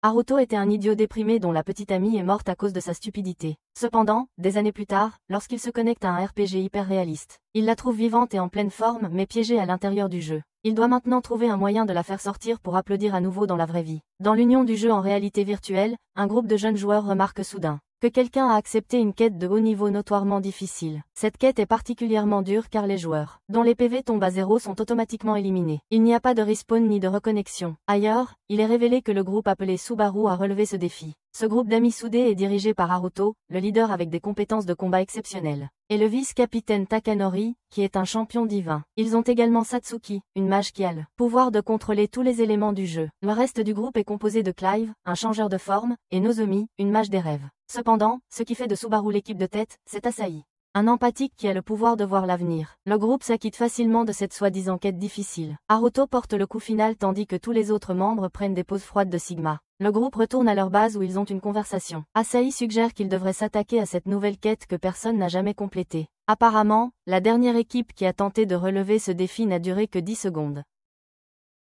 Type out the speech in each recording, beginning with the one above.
Haruto était un idiot déprimé dont la petite amie est morte à cause de sa stupidité. Cependant, des années plus tard, lorsqu'il se connecte à un RPG hyper réaliste, il la trouve vivante et en pleine forme mais piégée à l'intérieur du jeu. Il doit maintenant trouver un moyen de la faire sortir pour applaudir à nouveau dans la vraie vie. Dans l'union du jeu en réalité virtuelle, un groupe de jeunes joueurs remarque soudain que quelqu'un a accepté une quête de haut niveau notoirement difficile. Cette quête est particulièrement dure car les joueurs, dont les PV tombent à zéro, sont automatiquement éliminés. Il n'y a pas de respawn ni de reconnexion. Ailleurs, il est révélé que le groupe appelé Subaru a relevé ce défi. Ce groupe d'amis soudés est dirigé par Haruto, le leader avec des compétences de combat exceptionnelles, et le vice-capitaine Takanori, qui est un champion divin. Ils ont également Satsuki, une mage qui a le pouvoir de contrôler tous les éléments du jeu. Le reste du groupe est composé de Clive, un changeur de forme, et Nozomi, une mage des rêves. Cependant, ce qui fait de Subaru l'équipe de tête, c'est Asahi, un empathique qui a le pouvoir de voir l'avenir. Le groupe s'acquitte facilement de cette soi-disant quête difficile. Haruto porte le coup final tandis que tous les autres membres prennent des pauses froides de Sigma. Le groupe retourne à leur base où ils ont une conversation. Asahi suggère qu'ils devraient s'attaquer à cette nouvelle quête que personne n'a jamais complétée. Apparemment, la dernière équipe qui a tenté de relever ce défi n'a duré que 10 secondes.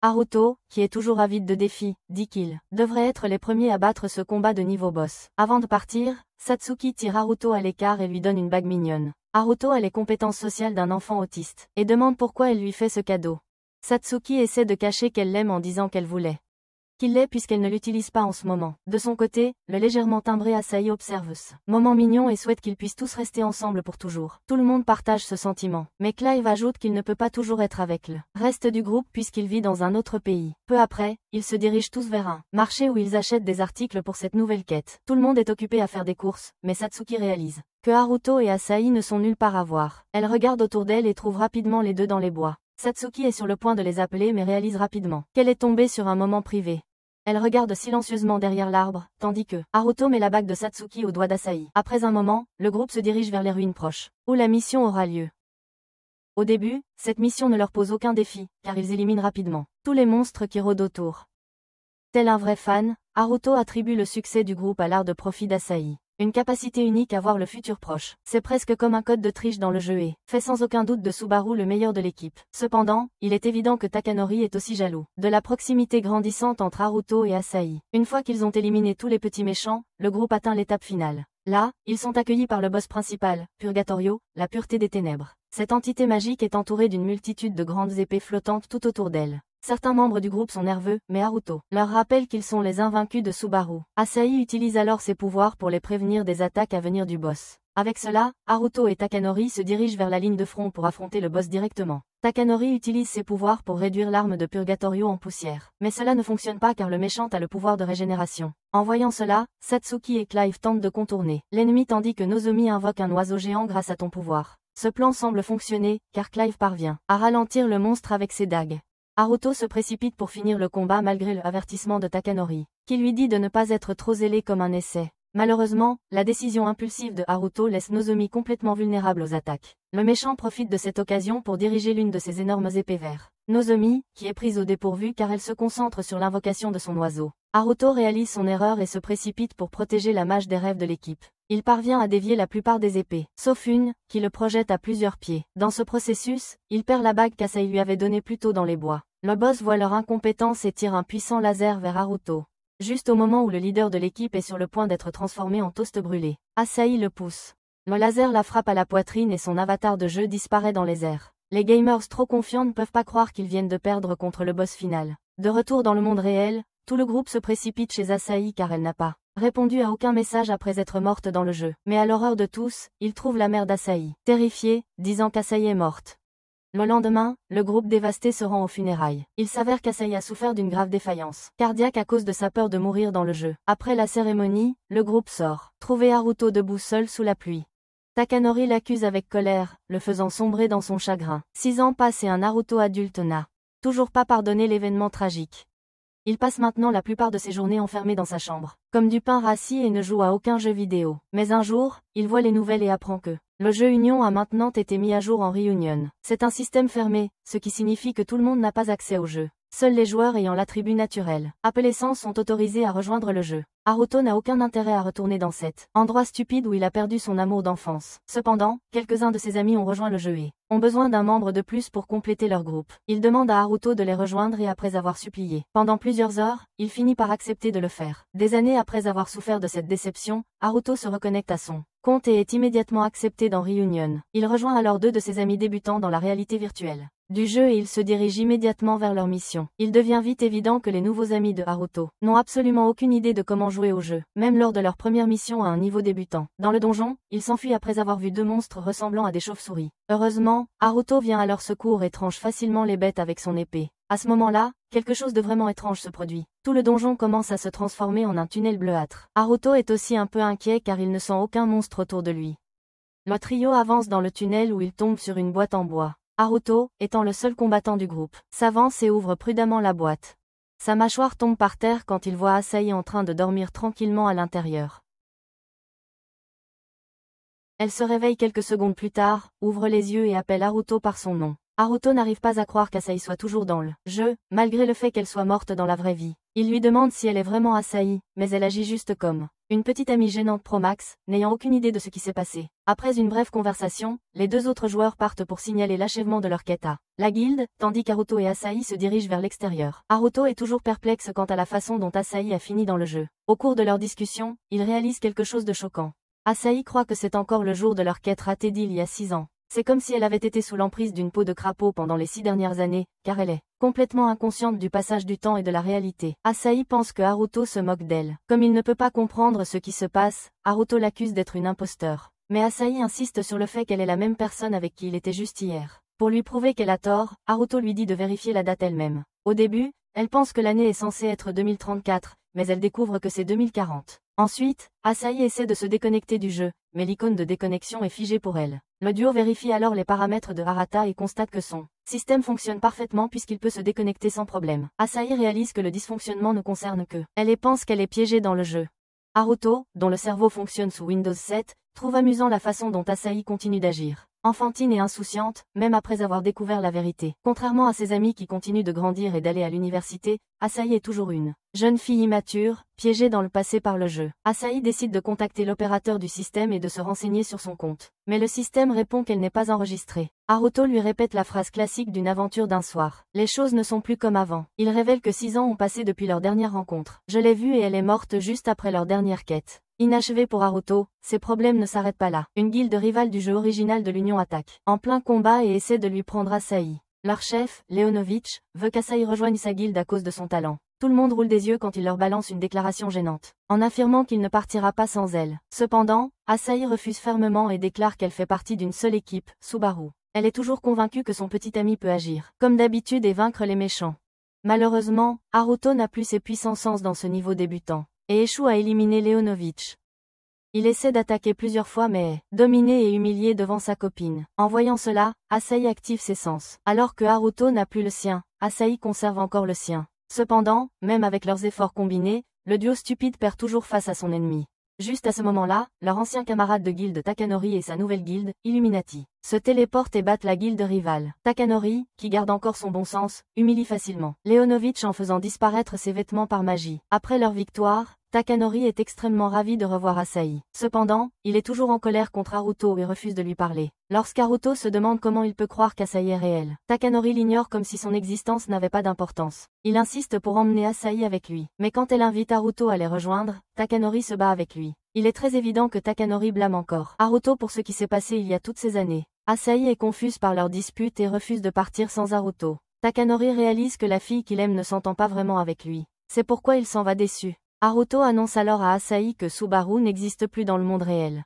Haruto, qui est toujours avide de défis, dit qu'ils devraient être les premiers à battre ce combat de niveau boss. Avant de partir, Satsuki tire Haruto à l'écart et lui donne une bague mignonne. Haruto a les compétences sociales d'un enfant autiste, et demande pourquoi elle lui fait ce cadeau. Satsuki essaie de cacher qu'elle l'aime en disant qu'elle voulait qu'il l'ait puisqu'elle ne l'utilise pas en ce moment. De son côté, le légèrement timbré Asahi observe ce moment mignon et souhaite qu'ils puissent tous rester ensemble pour toujours. Tout le monde partage ce sentiment, mais Clive ajoute qu'il ne peut pas toujours être avec le reste du groupe puisqu'il vit dans un autre pays. Peu après, ils se dirigent tous vers un marché où ils achètent des articles pour cette nouvelle quête. Tout le monde est occupé à faire des courses, mais Satsuki réalise que Haruto et Asahi ne sont nulle part à voir. Elle regarde autour d'elle et trouve rapidement les deux dans les bois. Satsuki est sur le point de les appeler mais réalise rapidement qu'elle est tombée sur un moment privé. Elle regarde silencieusement derrière l'arbre, tandis que Haruto met la bague de Satsuki au doigt d'Asahi. Après un moment, le groupe se dirige vers les ruines proches, où la mission aura lieu. Au début, cette mission ne leur pose aucun défi, car ils éliminent rapidement tous les monstres qui rôdent autour. Tel un vrai fan, Haruto attribue le succès du groupe à l'art de profit d'Asahi. Une capacité unique à voir le futur proche. C'est presque comme un code de triche dans le jeu et fait sans aucun doute de Subaru le meilleur de l'équipe. Cependant, il est évident que Takanori est aussi jaloux de la proximité grandissante entre Haruto et Asahi. Une fois qu'ils ont éliminé tous les petits méchants, le groupe atteint l'étape finale. Là, ils sont accueillis par le boss principal, Purgatorio, la pureté des ténèbres. Cette entité magique est entourée d'une multitude de grandes épées flottantes tout autour d'elle. Certains membres du groupe sont nerveux, mais Haruto leur rappelle qu'ils sont les invaincus de Subaru. Asahi utilise alors ses pouvoirs pour les prévenir des attaques à venir du boss. Avec cela, Haruto et Takanori se dirigent vers la ligne de front pour affronter le boss directement. Takanori utilise ses pouvoirs pour réduire l'arme de Purgatorio en poussière. Mais cela ne fonctionne pas car le méchant a le pouvoir de régénération. En voyant cela, Satsuki et Clive tentent de contourner l'ennemi tandis que Nozomi invoque un oiseau géant grâce à ton pouvoir. Ce plan semble fonctionner, car Clive parvient à ralentir le monstre avec ses dagues. Haruto se précipite pour finir le combat malgré le avertissement de Takanori, qui lui dit de ne pas être trop zélé comme un essai. Malheureusement, la décision impulsive de Haruto laisse Nozomi complètement vulnérable aux attaques. Le méchant profite de cette occasion pour diriger l'une de ses énormes épées vers Nozomi, qui est prise au dépourvu car elle se concentre sur l'invocation de son oiseau. Haruto réalise son erreur et se précipite pour protéger la mage des rêves de l'équipe. Il parvient à dévier la plupart des épées, sauf une, qui le projette à plusieurs pieds. Dans ce processus, il perd la bague qu'Asahi lui avait donnée plus tôt dans les bois. Le boss voit leur incompétence et tire un puissant laser vers Haruto. Juste au moment où le leader de l'équipe est sur le point d'être transformé en toast brûlé, Asahi le pousse. Le laser la frappe à la poitrine et son avatar de jeu disparaît dans les airs. Les gamers trop confiants ne peuvent pas croire qu'ils viennent de perdre contre le boss final. De retour dans le monde réel, tout le groupe se précipite chez Asahi car elle n'a pas répondu à aucun message après être morte dans le jeu. Mais à l'horreur de tous, ils trouvent la mère d'Asahi, terrifiée, disant qu'Asahi est morte. Le lendemain, le groupe dévasté se rend aux funérailles. Il s'avère qu'Asahi a souffert d'une grave défaillance cardiaque à cause de sa peur de mourir dans le jeu. Après la cérémonie, le groupe sort, trouver Haruto debout seul sous la pluie. Takanori l'accuse avec colère, le faisant sombrer dans son chagrin. 6 ans passent et un Haruto adulte n'a toujours pas pardonné l'événement tragique. Il passe maintenant la plupart de ses journées enfermé dans sa chambre, comme du pain rassis et ne joue à aucun jeu vidéo. Mais un jour, il voit les nouvelles et apprend que le jeu Union a maintenant été mis à jour en Reunion. C'est un système fermé, ce qui signifie que tout le monde n'a pas accès au jeu. Seuls les joueurs ayant l'attribut naturel, appelé sens sont autorisés à rejoindre le jeu. Haruto n'a aucun intérêt à retourner dans cet endroit stupide où il a perdu son amour d'enfance. Cependant, quelques-uns de ses amis ont rejoint le jeu et ont besoin d'un membre de plus pour compléter leur groupe. Il demande à Haruto de les rejoindre et après avoir supplié pendant plusieurs heures, il finit par accepter de le faire. Des années après avoir souffert de cette déception, Haruto se reconnecte à son compte et est immédiatement accepté dans Reunion. Il rejoint alors deux de ses amis débutants dans la réalité virtuelle du jeu et il se dirige immédiatement vers leur mission. Il devient vite évident que les nouveaux amis de Haruto n'ont absolument aucune idée de comment jouer au jeu, même lors de leur première mission à un niveau débutant. Dans le donjon, il s'enfuit après avoir vu deux monstres ressemblant à des chauves-souris. Heureusement, Haruto vient à leur secours et tranche facilement les bêtes avec son épée. À ce moment-là, quelque chose de vraiment étrange se produit. Tout le donjon commence à se transformer en un tunnel bleuâtre. Haruto est aussi un peu inquiet car il ne sent aucun monstre autour de lui. Le trio avance dans le tunnel où il tombe sur une boîte en bois. Haruto, étant le seul combattant du groupe, s'avance et ouvre prudemment la boîte. Sa mâchoire tombe par terre quand il voit Asahi en train de dormir tranquillement à l'intérieur. Elle se réveille quelques secondes plus tard, ouvre les yeux et appelle Haruto par son nom. Haruto n'arrive pas à croire qu'Asahi soit toujours dans le jeu, malgré le fait qu'elle soit morte dans la vraie vie. Il lui demande si elle est vraiment Asahi, mais elle agit juste comme une petite amie gênante pro max, n'ayant aucune idée de ce qui s'est passé. Après une brève conversation, les deux autres joueurs partent pour signaler l'achèvement de leur quête à la guilde, tandis qu'Haruto et Asahi se dirigent vers l'extérieur. Haruto est toujours perplexe quant à la façon dont Asahi a fini dans le jeu. Au cours de leur discussion, il réalise quelque chose de choquant. Asahi croit que c'est encore le jour de leur quête ratée d'il y a 6 ans. C'est comme si elle avait été sous l'emprise d'une peau de crapaud pendant les 6 dernières années, car elle est complètement inconsciente du passage du temps et de la réalité. Asahi pense que Haruto se moque d'elle. Comme il ne peut pas comprendre ce qui se passe, Haruto l'accuse d'être une imposteur. Mais Asahi insiste sur le fait qu'elle est la même personne avec qui il était juste hier. Pour lui prouver qu'elle a tort, Haruto lui dit de vérifier la date elle-même. Au début, elle pense que l'année est censée être 2034, mais elle découvre que c'est 2040. Ensuite, Asahi essaie de se déconnecter du jeu, mais l'icône de déconnexion est figée pour elle. Le duo vérifie alors les paramètres de Harata et constate que son système fonctionne parfaitement puisqu'il peut se déconnecter sans problème. Asahi réalise que le dysfonctionnement ne concerne que elle et pense qu'elle est piégée dans le jeu. Haruto, dont le cerveau fonctionne sous Windows 7, trouve amusant la façon dont Asahi continue d'agir. Enfantine et insouciante, même après avoir découvert la vérité. Contrairement à ses amis qui continuent de grandir et d'aller à l'université, Asahi est toujours une jeune fille immature, piégée dans le passé par le jeu. Asahi décide de contacter l'opérateur du système et de se renseigner sur son compte. Mais le système répond qu'elle n'est pas enregistrée. Haruto lui répète la phrase classique d'une aventure d'un soir. Les choses ne sont plus comme avant. Il révèle que 6 ans ont passé depuis leur dernière rencontre. Je l'ai vue et elle est morte juste après leur dernière quête. Inachevé pour Haruto, ses problèmes ne s'arrêtent pas là. Une guilde rivale du jeu original de l'Union attaque en plein combat et essaie de lui prendre Asahi. Leur chef, Leonovitch, veut qu'Asahi rejoigne sa guilde à cause de son talent. Tout le monde roule des yeux quand il leur balance une déclaration gênante, en affirmant qu'il ne partira pas sans elle. Cependant, Asahi refuse fermement et déclare qu'elle fait partie d'une seule équipe, Subaru. Elle est toujours convaincue que son petit ami peut agir, comme d'habitude et vaincre les méchants. Malheureusement, Haruto n'a plus ses puissants sens dans ce niveau débutant, et échoue à éliminer Leonovitch. Il essaie d'attaquer plusieurs fois mais est dominé et humilié devant sa copine. En voyant cela, Asahi active ses sens. Alors que Haruto n'a plus le sien, Asahi conserve encore le sien. Cependant, même avec leurs efforts combinés, le duo stupide perd toujours face à son ennemi. Juste à ce moment-là, leur ancien camarade de guilde Takanori et sa nouvelle guilde, Illuminati, se téléportent et battent la guilde rivale. Takanori, qui garde encore son bon sens, humilie facilement Leonovitch en faisant disparaître ses vêtements par magie. Après leur victoire, Takanori est extrêmement ravi de revoir Asahi. Cependant, il est toujours en colère contre Haruto et refuse de lui parler. Lorsqu'Haruto se demande comment il peut croire qu'Asahi est réel, Takanori l'ignore comme si son existence n'avait pas d'importance. Il insiste pour emmener Asahi avec lui. Mais quand elle invite Haruto à les rejoindre, Takanori se bat avec lui. Il est très évident que Takanori blâme encore Haruto pour ce qui s'est passé il y a toutes ces années. Asahi est confuse par leur dispute et refuse de partir sans Haruto. Takanori réalise que la fille qu'il aime ne s'entend pas vraiment avec lui. C'est pourquoi il s'en va déçu. Haruto annonce alors à Asahi que Subaru n'existe plus dans le monde réel.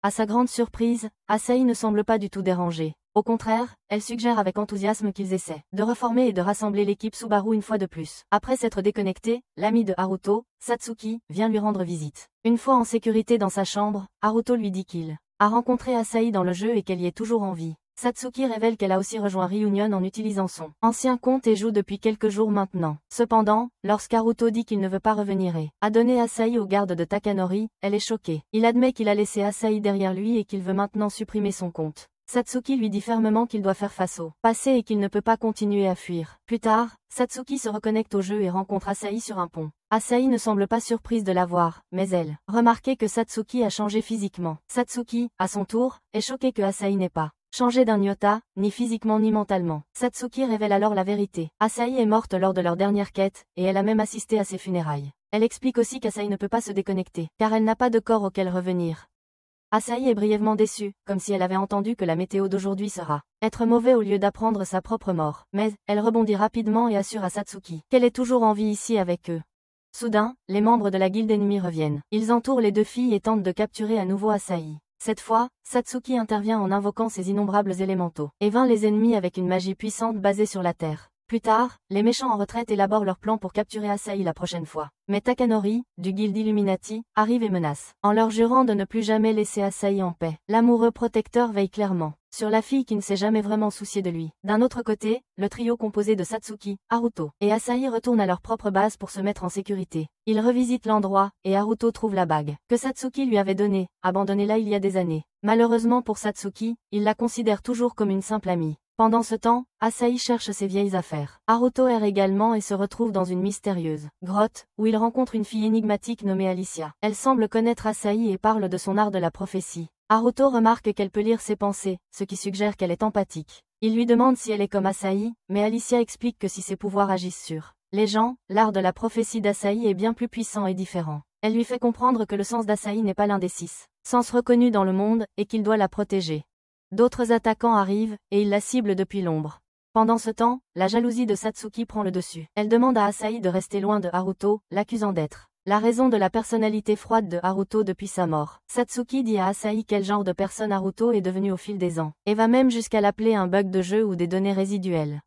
À sa grande surprise, Asahi ne semble pas du tout dérangée. Au contraire, elle suggère avec enthousiasme qu'ils essaient de reformer et de rassembler l'équipe Subaru une fois de plus. Après s'être déconnecté, l'ami de Haruto, Satsuki, vient lui rendre visite. Une fois en sécurité dans sa chambre, Haruto lui dit qu'il a rencontré Asahi dans le jeu et qu'elle y est toujours en vie. Satsuki révèle qu'elle a aussi rejoint Reunion en utilisant son ancien compte et joue depuis quelques jours maintenant. Cependant, lorsqu'Haruto dit qu'il ne veut pas revenir et a donné Asahi aux gardes de Takanori, elle est choquée. Il admet qu'il a laissé Asahi derrière lui et qu'il veut maintenant supprimer son compte. Satsuki lui dit fermement qu'il doit faire face au passé et qu'il ne peut pas continuer à fuir. Plus tard, Satsuki se reconnecte au jeu et rencontre Asahi sur un pont. Asahi ne semble pas surprise de la voir, mais elle remarque que Satsuki a changé physiquement. Satsuki, à son tour, est choquée que Asahi n'ait pas changé d'un iota, ni physiquement ni mentalement. Satsuki révèle alors la vérité. Asahi est morte lors de leur dernière quête, et elle a même assisté à ses funérailles. Elle explique aussi qu'Asahi ne peut pas se déconnecter, car elle n'a pas de corps auquel revenir. Asahi est brièvement déçue, comme si elle avait entendu que la météo d'aujourd'hui sera être mauvais au lieu d'apprendre sa propre mort. Mais, elle rebondit rapidement et assure à Satsuki qu'elle est toujours en vie ici avec eux. Soudain, les membres de la guilde ennemie reviennent. Ils entourent les deux filles et tentent de capturer à nouveau Asahi. Cette fois, Satsuki intervient en invoquant ses innombrables élémentaux, et vainc les ennemis avec une magie puissante basée sur la terre. Plus tard, les méchants en retraite élaborent leur plan pour capturer Asahi la prochaine fois. Mais Takanori, du guilde Illuminati, arrive et menace, en leur jurant de ne plus jamais laisser Asahi en paix. L'amoureux protecteur veille clairement sur la fille qui ne s'est jamais vraiment souciée de lui. D'un autre côté, le trio composé de Satsuki, Haruto et Asahi retourne à leur propre base pour se mettre en sécurité. Ils revisitent l'endroit, et Haruto trouve la bague que Satsuki lui avait donnée, abandonnée là il y a des années. Malheureusement pour Satsuki, il la considère toujours comme une simple amie. Pendant ce temps, Asahi cherche ses vieilles affaires. Haruto erre également et se retrouve dans une mystérieuse grotte, où il rencontre une fille énigmatique nommée Alicia. Elle semble connaître Asahi et parle de son art de la prophétie. Haruto remarque qu'elle peut lire ses pensées, ce qui suggère qu'elle est empathique. Il lui demande si elle est comme Asahi, mais Alicia explique que si ses pouvoirs agissent sur les gens, l'art de la prophétie d'Asahi est bien plus puissant et différent. Elle lui fait comprendre que le sens d'Asahi n'est pas l'un des 6 sens reconnus dans le monde, et qu'il doit la protéger. D'autres attaquants arrivent, et ils la ciblent depuis l'ombre. Pendant ce temps, la jalousie de Satsuki prend le dessus. Elle demande à Asahi de rester loin de Haruto, l'accusant d'être la raison de la personnalité froide de Haruto depuis sa mort. Satsuki dit à Asahi quel genre de personne Haruto est devenu au fil des ans, et va même jusqu'à l'appeler un bug de jeu ou des données résiduelles.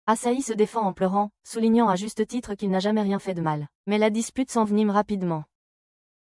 Asahi se défend en pleurant, soulignant à juste titre qu'il n'a jamais rien fait de mal. Mais la dispute s'envenime rapidement.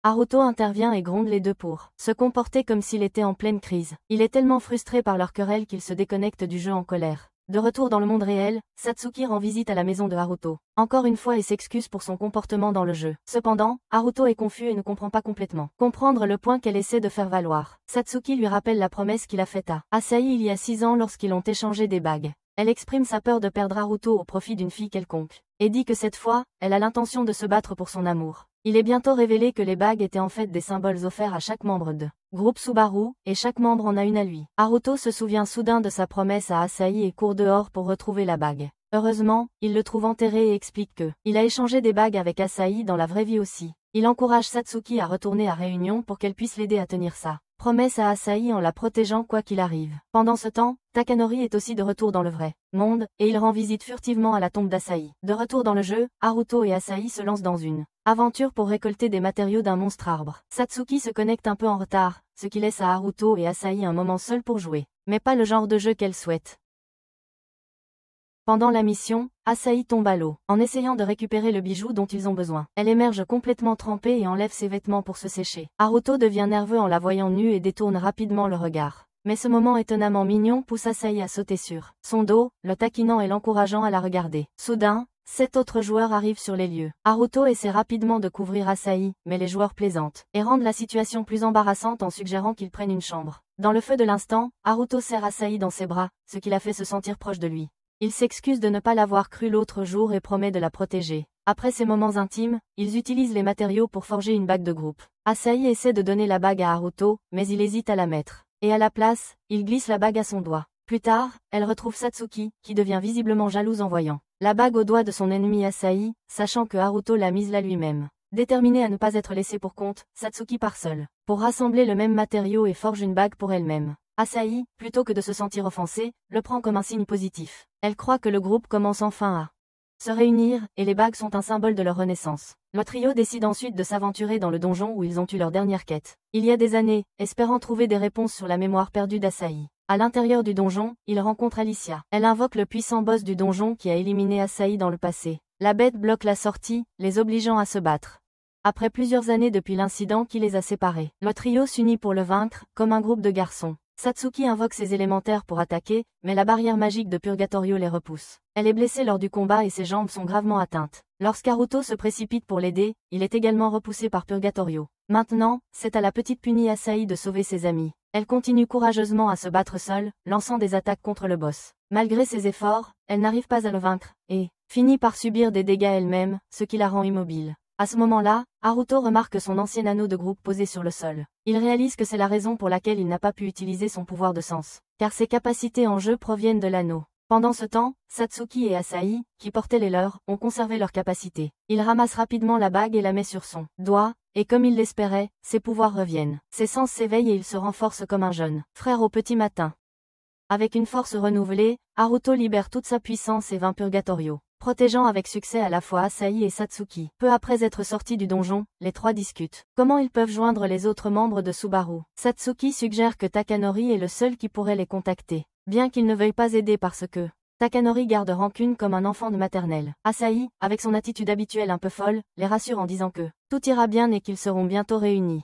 Haruto intervient et gronde les deux pour se comporter comme s'il était en pleine crise. Il est tellement frustré par leur querelle qu'il se déconnecte du jeu en colère. De retour dans le monde réel, Satsuki rend visite à la maison de Haruto. Encore une fois et s'excuse pour son comportement dans le jeu. Cependant, Haruto est confus et ne comprend pas complètement comprendre le point qu'elle essaie de faire valoir. Satsuki lui rappelle la promesse qu'il a faite à Asahi il y a 6 ans lorsqu'ils ont échangé des bagues. Elle exprime sa peur de perdre Haruto au profit d'une fille quelconque, et dit que cette fois, elle a l'intention de se battre pour son amour. Il est bientôt révélé que les bagues étaient en fait des symboles offerts à chaque membre de groupe Subaru, et chaque membre en a une à lui. Haruto se souvient soudain de sa promesse à Asahi et court dehors pour retrouver la bague. Heureusement, il le trouve enterré et explique que il a échangé des bagues avec Asahi dans la vraie vie aussi. Il encourage Satsuki à retourner à Réunion pour qu'elle puisse l'aider à tenir sa promesse à Asahi en la protégeant quoi qu'il arrive. Pendant ce temps, Takanori est aussi de retour dans le vrai monde, et il rend visite furtivement à la tombe d'Asahi. De retour dans le jeu, Haruto et Asahi se lancent dans une aventure pour récolter des matériaux d'un monstre arbre. Satsuki se connecte un peu en retard, ce qui laisse à Haruto et Asahi un moment seul pour jouer. Mais pas le genre de jeu qu'elle souhaite. Pendant la mission, Asahi tombe à l'eau, en essayant de récupérer le bijou dont ils ont besoin. Elle émerge complètement trempée et enlève ses vêtements pour se sécher. Haruto devient nerveux en la voyant nue et détourne rapidement le regard. Mais ce moment étonnamment mignon pousse Asahi à sauter sur son dos, le taquinant et l'encourageant à la regarder. Soudain, 7 autres joueurs arrivent sur les lieux. Haruto essaie rapidement de couvrir Asahi, mais les joueurs plaisantent, et rendent la situation plus embarrassante en suggérant qu'ils prennent une chambre. Dans le feu de l'instant, Haruto serre Asahi dans ses bras, ce qui la fait se sentir proche de lui. Il s'excuse de ne pas l'avoir cru l'autre jour et promet de la protéger. Après ces moments intimes, ils utilisent les matériaux pour forger une bague de groupe. Asahi essaie de donner la bague à Haruto, mais il hésite à la mettre. Et à la place, il glisse la bague à son doigt. Plus tard, elle retrouve Satsuki, qui devient visiblement jalouse en voyant la bague au doigt de son ennemi Asahi, sachant que Haruto l'a mise là lui-même. Déterminée à ne pas être laissée pour compte, Satsuki part seule pour rassembler le même matériau et forge une bague pour elle-même. Asahi, plutôt que de se sentir offensée, le prend comme un signe positif. Elle croit que le groupe commence enfin à se réunir, et les bagues sont un symbole de leur renaissance. Le trio décide ensuite de s'aventurer dans le donjon où ils ont eu leur dernière quête. Il y a des années, espérant trouver des réponses sur la mémoire perdue d'Asahi. À l'intérieur du donjon, ils rencontrent Alicia. Elle invoque le puissant boss du donjon qui a éliminé Asahi dans le passé. La bête bloque la sortie, les obligeant à se battre. Après plusieurs années depuis l'incident qui les a séparés, le trio s'unit pour le vaincre, comme un groupe de garçons. Satsuki invoque ses élémentaires pour attaquer, mais la barrière magique de Purgatorio les repousse. Elle est blessée lors du combat et ses jambes sont gravement atteintes. Lorsqu'Haruto se précipite pour l'aider, il est également repoussé par Purgatorio. Maintenant, c'est à la petite punie Asahi de sauver ses amis. Elle continue courageusement à se battre seule, lançant des attaques contre le boss. Malgré ses efforts, elle n'arrive pas à le vaincre, et finit par subir des dégâts elle-même, ce qui la rend immobile. À ce moment-là, Haruto remarque son ancien anneau de groupe posé sur le sol. Il réalise que c'est la raison pour laquelle il n'a pas pu utiliser son pouvoir de sens, car ses capacités en jeu proviennent de l'anneau. Pendant ce temps, Satsuki et Asahi, qui portaient les leurs, ont conservé leurs capacités. Il ramasse rapidement la bague et la met sur son doigt, et comme il l'espérait, ses pouvoirs reviennent. Ses sens s'éveillent et il se renforce comme un jeune frère au petit matin. Avec une force renouvelée, Haruto libère toute sa puissance et vainc Purgatorio, protégeant avec succès à la fois Asahi et Satsuki. Peu après être sortis du donjon, les trois discutent comment ils peuvent joindre les autres membres de Subaru. Satsuki suggère que Takanori est le seul qui pourrait les contacter, bien qu'il ne veuille pas aider parce que Takanori garde rancune comme un enfant de maternelle. Asahi, avec son attitude habituelle un peu folle, les rassure en disant que tout ira bien et qu'ils seront bientôt réunis.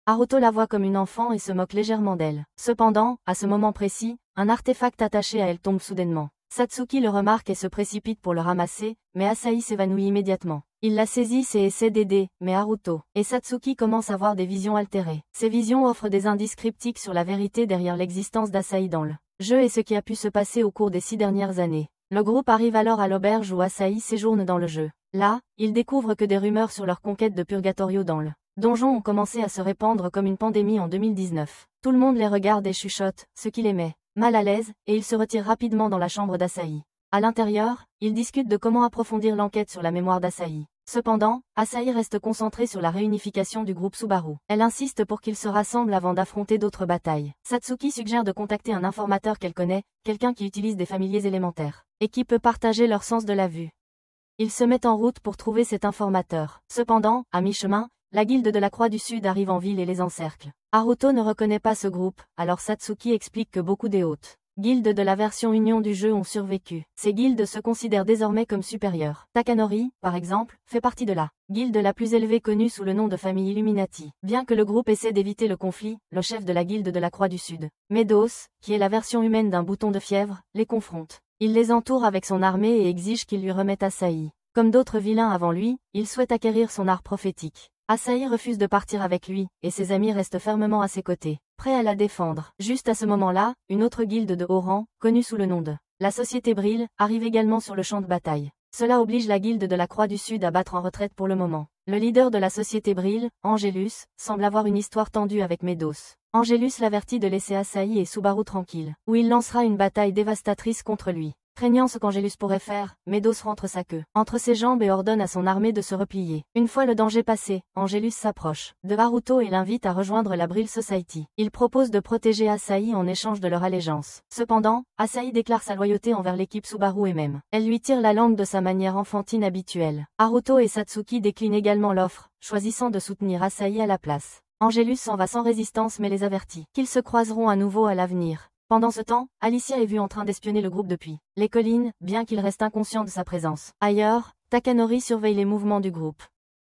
Haruto la voit comme une enfant et se moque légèrement d'elle. Cependant, à ce moment précis, un artefact attaché à elle tombe soudainement. Satsuki le remarque et se précipite pour le ramasser, mais Asahi s'évanouit immédiatement. Il la saisit et essaie d'aider, mais Haruto et Satsuki commencent à voir des visions altérées. Ces visions offrent des indices cryptiques sur la vérité derrière l'existence d'Asahi dans le jeu et ce qui a pu se passer au cours des 6 dernières années. Le groupe arrive alors à l'auberge où Asahi séjourne dans le jeu. Là, ils découvrent que des rumeurs sur leur conquête de Purgatorio dans le donjon ont commencé à se répandre comme une pandémie en 2019. Tout le monde les regarde et chuchote, ce qui les met mal à l'aise, et ils se retirent rapidement dans la chambre d'Asahi. À l'intérieur, ils discutent de comment approfondir l'enquête sur la mémoire d'Asahi. Cependant, Asahi reste concentrée sur la réunification du groupe Subaru. Elle insiste pour qu'ils se rassemblent avant d'affronter d'autres batailles. Satsuki suggère de contacter un informateur qu'elle connaît, quelqu'un qui utilise des familiers élémentaires, et qui peut partager leur sens de la vue. Ils se mettent en route pour trouver cet informateur. Cependant, à mi-chemin, la guilde de la Croix du Sud arrive en ville et les encercle. Haruto ne reconnaît pas ce groupe, alors Satsuki explique que beaucoup des hautes guildes de la version Union du jeu ont survécu. Ces guildes se considèrent désormais comme supérieures. Takanori, par exemple, fait partie de la guilde la plus élevée connue sous le nom de famille Illuminati. Bien que le groupe essaie d'éviter le conflit, le chef de la guilde de la Croix du Sud, Medos, qui est la version humaine d'un bouton de fièvre, les confronte. Il les entoure avec son armée et exige qu'ils lui remettent Asahi. Comme d'autres vilains avant lui, il souhaite acquérir son art prophétique. Asahi refuse de partir avec lui, et ses amis restent fermement à ses côtés, prêts à la défendre. Juste à ce moment-là, une autre guilde de haut rang, connue sous le nom de la Société Brille, arrive également sur le champ de bataille. Cela oblige la guilde de la Croix du Sud à battre en retraite pour le moment. Le leader de la Société Brille, Angelus, semble avoir une histoire tendue avec Medos. Angelus l'avertit de laisser Asahi et Subaru tranquilles, où il lancera une bataille dévastatrice contre lui. Craignant ce qu'Angelus pourrait faire, Medos rentre sa queue entre ses jambes et ordonne à son armée de se replier. Une fois le danger passé, Angelus s'approche de Haruto et l'invite à rejoindre la Brill Society. Il propose de protéger Asahi en échange de leur allégeance. Cependant, Asahi déclare sa loyauté envers l'équipe Subaru et même elle lui tire la langue de sa manière enfantine habituelle. Haruto et Satsuki déclinent également l'offre, choisissant de soutenir Asahi à la place. Angelus s'en va sans résistance mais les avertit qu'ils se croiseront à nouveau à l'avenir. Pendant ce temps, Alicia est vue en train d'espionner le groupe depuis les collines, bien qu'il reste inconscient de sa présence. Ailleurs, Takanori surveille les mouvements du groupe.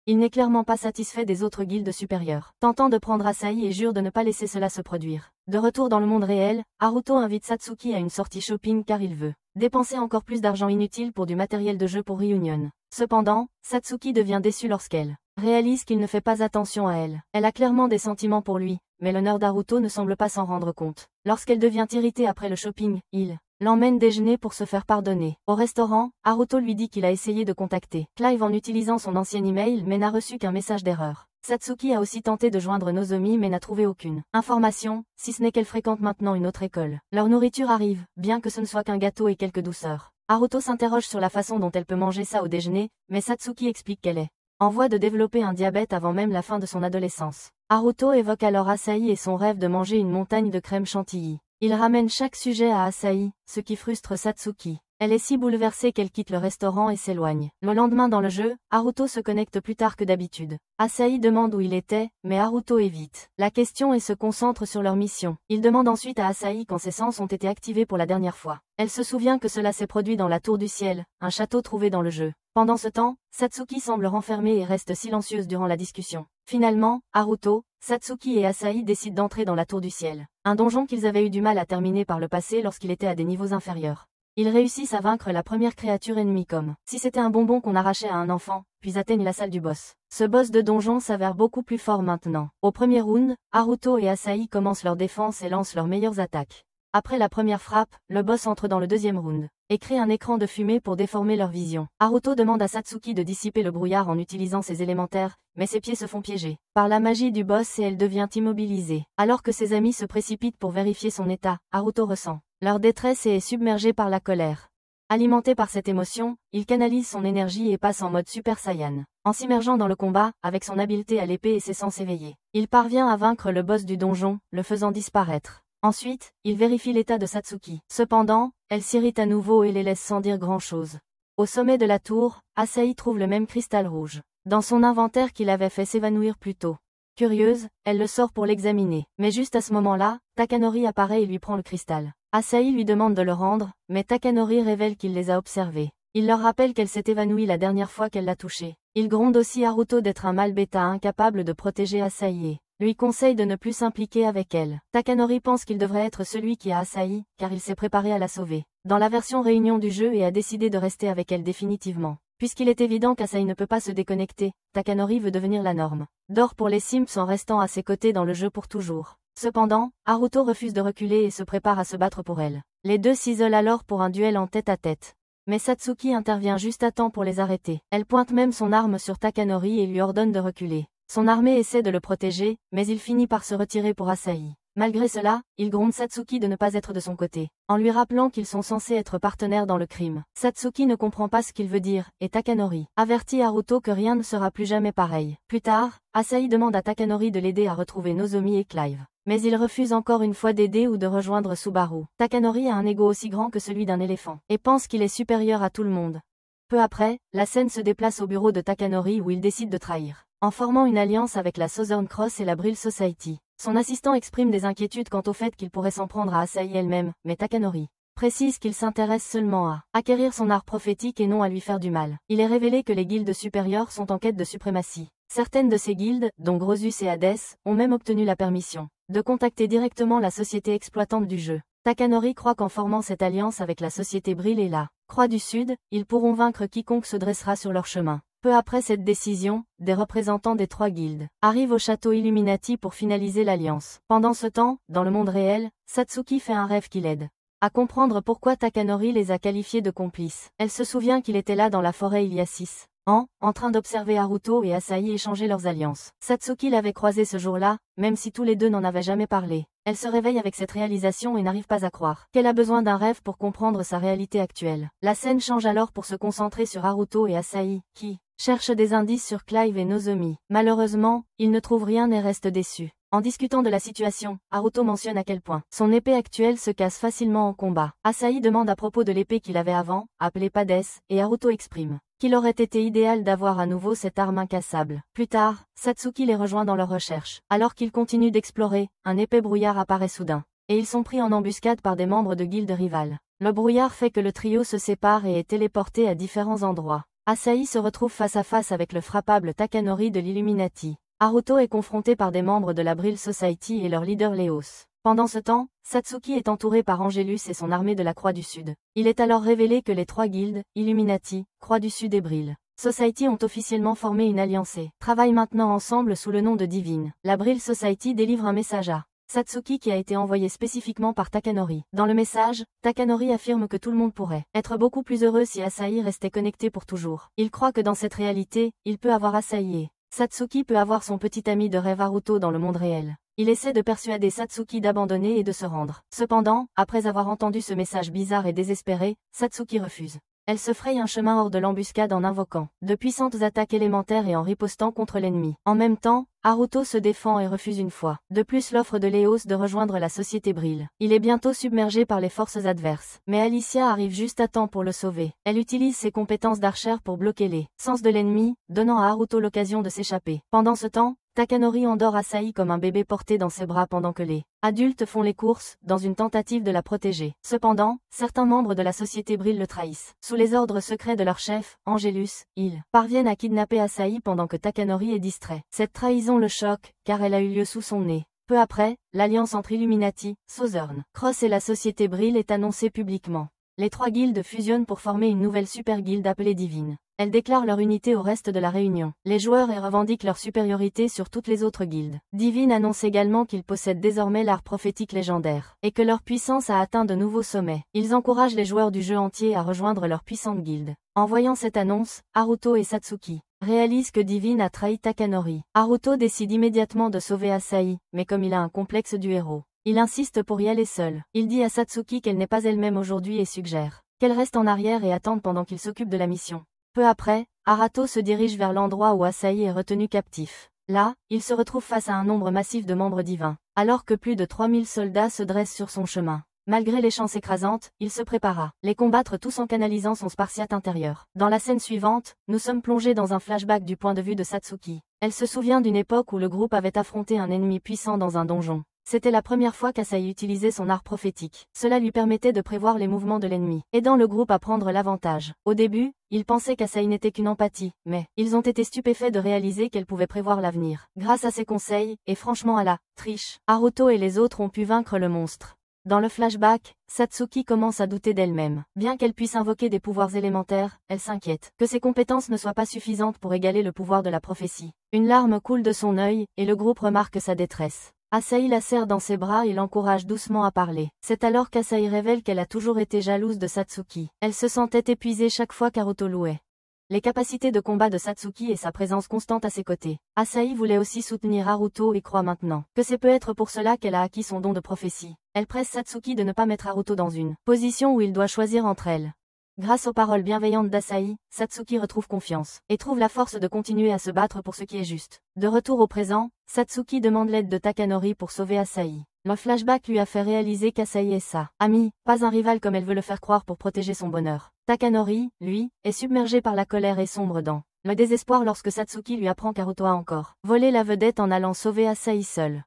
Il n'est clairement pas satisfait des autres guildes supérieures, tentant de prendre Asahi et jure de ne pas laisser cela se produire. De retour dans le monde réel, Haruto invite Satsuki à une sortie shopping car il veut dépenser encore plus d'argent inutile pour du matériel de jeu pour Reunion. Cependant, Satsuki devient déçue lorsqu'elle réalise qu'il ne fait pas attention à elle. Elle a clairement des sentiments pour lui, mais l'honneur d'Haruto ne semble pas s'en rendre compte. Lorsqu'elle devient irritée après le shopping, il l'emmène déjeuner pour se faire pardonner. Au restaurant, Haruto lui dit qu'il a essayé de contacter Clive en utilisant son ancien email mais n'a reçu qu'un message d'erreur. Satsuki a aussi tenté de joindre Nozomi mais n'a trouvé aucune information, si ce n'est qu'elle fréquente maintenant une autre école. Leur nourriture arrive, bien que ce ne soit qu'un gâteau et quelques douceurs. Haruto s'interroge sur la façon dont elle peut manger ça au déjeuner, mais Satsuki explique qu'elle est en voie de développer un diabète avant même la fin de son adolescence. Haruto évoque alors Asahi et son rêve de manger une montagne de crème chantilly. Il ramène chaque sujet à Asahi, ce qui frustre Satsuki. Elle est si bouleversée qu'elle quitte le restaurant et s'éloigne. Le lendemain dans le jeu, Haruto se connecte plus tard que d'habitude. Asahi demande où il était, mais Haruto évite la question et se concentre sur leur mission. Il demande ensuite à Asahi quand ses sens ont été activés pour la dernière fois. Elle se souvient que cela s'est produit dans la Tour du Ciel, un château trouvé dans le jeu. Pendant ce temps, Satsuki semble renfermée et reste silencieuse durant la discussion. Finalement, Haruto, Satsuki et Asahi décident d'entrer dans la Tour du Ciel, un donjon qu'ils avaient eu du mal à terminer par le passé lorsqu'il était à des niveaux inférieurs. Ils réussissent à vaincre la première créature ennemie comme si c'était un bonbon qu'on arrachait à un enfant, puis atteignent la salle du boss. Ce boss de donjon s'avère beaucoup plus fort maintenant. Au premier round, Haruto et Asahi commencent leur défense et lancent leurs meilleures attaques. Après la première frappe, le boss entre dans le deuxième round et crée un écran de fumée pour déformer leur vision. Haruto demande à Satsuki de dissiper le brouillard en utilisant ses élémentaires, mais ses pieds se font piéger par la magie du boss et elle devient immobilisée. Alors que ses amis se précipitent pour vérifier son état, Haruto ressent leur détresse et est submergé par la colère. Alimenté par cette émotion, il canalise son énergie et passe en mode Super Saiyan. En s'immergeant dans le combat, avec son habileté à l'épée et ses sens éveillés, il parvient à vaincre le boss du donjon, le faisant disparaître. Ensuite, il vérifie l'état de Satsuki. Cependant, elle s'irrite à nouveau et les laisse sans dire grand-chose. Au sommet de la tour, Asahi trouve le même cristal rouge dans son inventaire qu'il avait fait s'évanouir plus tôt. Curieuse, elle le sort pour l'examiner. Mais juste à ce moment-là, Takanori apparaît et lui prend le cristal. Asahi lui demande de le rendre, mais Takanori révèle qu'il les a observés. Il leur rappelle qu'elle s'est évanouie la dernière fois qu'elle l'a touché. Il gronde aussi Haruto d'être un mâle bêta incapable de protéger Asahi et lui conseille de ne plus s'impliquer avec elle. Takanori pense qu'il devrait être celui qui a Asahi, car il s'est préparé à la sauver dans la version réunion du jeu et a décidé de rester avec elle définitivement. Puisqu'il est évident qu'Asahi ne peut pas se déconnecter, Takanori veut devenir la norme d'or pour les Sims en restant à ses côtés dans le jeu pour toujours. Cependant, Haruto refuse de reculer et se prépare à se battre pour elle. Les deux s'isolent alors pour un duel en tête-à-tête. Mais Satsuki intervient juste à temps pour les arrêter. Elle pointe même son arme sur Takanori et lui ordonne de reculer. Son armée essaie de le protéger, mais il finit par se retirer pour Asahi. Malgré cela, il gronde Satsuki de ne pas être de son côté, en lui rappelant qu'ils sont censés être partenaires dans le crime. Satsuki ne comprend pas ce qu'il veut dire, et Takanori avertit Haruto que rien ne sera plus jamais pareil. Plus tard, Asahi demande à Takanori de l'aider à retrouver Nozomi et Clive. Mais il refuse encore une fois d'aider ou de rejoindre Subaru. Takanori a un ego aussi grand que celui d'un éléphant, et pense qu'il est supérieur à tout le monde. Peu après, la scène se déplace au bureau de Takanori où il décide de trahir, en formant une alliance avec la Southern Cross et la Brill Society. Son assistant exprime des inquiétudes quant au fait qu'il pourrait s'en prendre à Asahi elle-même, mais Takanori précise qu'il s'intéresse seulement à acquérir son art prophétique et non à lui faire du mal. Il est révélé que les guildes supérieures sont en quête de suprématie. Certaines de ces guildes, dont Grosus et Hades, ont même obtenu la permission de contacter directement la société exploitante du jeu. Takanori croit qu'en formant cette alliance avec la société Brill et la Croix du Sud, ils pourront vaincre quiconque se dressera sur leur chemin. Peu après cette décision, des représentants des trois guildes arrivent au château Illuminati pour finaliser l'alliance. Pendant ce temps, dans le monde réel, Satsuki fait un rêve qui l'aide à comprendre pourquoi Takanori les a qualifiés de complices. Elle se souvient qu'il était là dans la forêt il y a 6 ans, en train d'observer Haruto et Asahi échanger leurs alliances. Satsuki l'avait croisé ce jour-là, même si tous les deux n'en avaient jamais parlé. Elle se réveille avec cette réalisation et n'arrive pas à croire qu'elle a besoin d'un rêve pour comprendre sa réalité actuelle. La scène change alors pour se concentrer sur Haruto et Asahi, qui cherchent des indices sur Clive et Nozomi. Malheureusement, ils ne trouvent rien et restent déçus. En discutant de la situation, Haruto mentionne à quel point son épée actuelle se casse facilement en combat. Asahi demande à propos de l'épée qu'il avait avant, appelée Pades, et Haruto exprime qu'il aurait été idéal d'avoir à nouveau cette arme incassable. Plus tard, Satsuki les rejoint dans leur recherche. Alors qu'ils continuent d'explorer, un épais brouillard apparaît soudain, et ils sont pris en embuscade par des membres de guildes rivales. Le brouillard fait que le trio se sépare et est téléporté à différents endroits. Asahi se retrouve face à face avec le frappable Takanori de l'Illuminati. Haruto est confronté par des membres de la Brill Society et leur leader Leos. Pendant ce temps, Satsuki est entouré par Angelus et son armée de la Croix du Sud. Il est alors révélé que les trois guildes, Illuminati, Croix du Sud et Brill Society ont officiellement formé une alliance et travaillent maintenant ensemble sous le nom de Divine. La Brill Society délivre un message à Satsuki qui a été envoyé spécifiquement par Takanori. Dans le message, Takanori affirme que tout le monde pourrait être beaucoup plus heureux si Asahi restait connecté pour toujours. Il croit que dans cette réalité, il peut avoir Asahi et Satsuki peut avoir son petit ami de rêve Haruto dans le monde réel. Il essaie de persuader Satsuki d'abandonner et de se rendre. Cependant, après avoir entendu ce message bizarre et désespéré, Satsuki refuse. Elle se fraye un chemin hors de l'embuscade en invoquant de puissantes attaques élémentaires et en ripostant contre l'ennemi. En même temps, Haruto se défend et refuse une fois de plus l'offre de Leos de rejoindre la société Brill. Il est bientôt submergé par les forces adverses, mais Alicia arrive juste à temps pour le sauver. Elle utilise ses compétences d'archère pour bloquer les sens de l'ennemi, donnant à Haruto l'occasion de s'échapper. Pendant ce temps, Takanori endort Asahi comme un bébé porté dans ses bras pendant que les adultes font les courses, dans une tentative de la protéger. Cependant, certains membres de la société Brill le trahissent. Sous les ordres secrets de leur chef, Angelus, ils parviennent à kidnapper Asahi pendant que Takanori est distrait. Cette trahison le choque, car elle a eu lieu sous son nez. Peu après, l'alliance entre Illuminati, Southern Cross et la société Brill est annoncée publiquement. les 3 guildes fusionnent pour former une nouvelle super guilde appelée Divine. Elles déclarent leur unité au reste de la réunion. Les joueurs y revendiquent leur supériorité sur toutes les autres guildes. Divine annonce également qu'ils possèdent désormais l'art prophétique légendaire, et que leur puissance a atteint de nouveaux sommets. Ils encouragent les joueurs du jeu entier à rejoindre leur puissante guilde. En voyant cette annonce, Haruto et Satsuki réalisent que Divine a trahi Takanori. Haruto décide immédiatement de sauver Asahi, mais comme il a un complexe du héros, il insiste pour y aller seul. Il dit à Satsuki qu'elle n'est pas elle-même aujourd'hui et suggère qu'elle reste en arrière et attende pendant qu'il s'occupe de la mission. Peu après, Arato se dirige vers l'endroit où Asahi est retenu captif. Là, il se retrouve face à un nombre massif de membres divins, alors que plus de 3000 soldats se dressent sur son chemin. Malgré les chances écrasantes, il se prépare à les combattre tous en canalisant son spartiate intérieur. Dans la scène suivante, nous sommes plongés dans un flashback du point de vue de Satsuki. Elle se souvient d'une époque où le groupe avait affronté un ennemi puissant dans un donjon. C'était la première fois qu'Asahi utilisait son art prophétique. Cela lui permettait de prévoir les mouvements de l'ennemi, aidant le groupe à prendre l'avantage. Au début, ils pensaient qu'Asahi n'était qu'une empathie, mais ils ont été stupéfaits de réaliser qu'elle pouvait prévoir l'avenir. Grâce à ses conseils, et franchement à la triche, Haruto et les autres ont pu vaincre le monstre. Dans le flashback, Satsuki commence à douter d'elle-même. Bien qu'elle puisse invoquer des pouvoirs élémentaires, elle s'inquiète que ses compétences ne soient pas suffisantes pour égaler le pouvoir de la prophétie. Une larme coule de son œil, et le groupe remarque sa détresse. Asahi la serre dans ses bras et l'encourage doucement à parler. C'est alors qu'Asahi révèle qu'elle a toujours été jalouse de Satsuki. Elle se sentait épuisée chaque fois qu'Haruto louait les capacités de combat de Satsuki et sa présence constante à ses côtés. Asahi voulait aussi soutenir Haruto et croit maintenant que c'est peut-être pour cela qu'elle a acquis son don de prophétie. Elle presse Satsuki de ne pas mettre Haruto dans une position où il doit choisir entre elles. Grâce aux paroles bienveillantes d'Asahi, Satsuki retrouve confiance et trouve la force de continuer à se battre pour ce qui est juste. De retour au présent, Satsuki demande l'aide de Takanori pour sauver Asahi. Le flashback lui a fait réaliser qu'Asahi est sa amie, pas un rival comme elle veut le faire croire pour protéger son bonheur. Takanori, lui, est submergé par la colère et sombre dans le désespoir lorsque Satsuki lui apprend qu'Haruto a encore volé la vedette en allant sauver Asahi seul.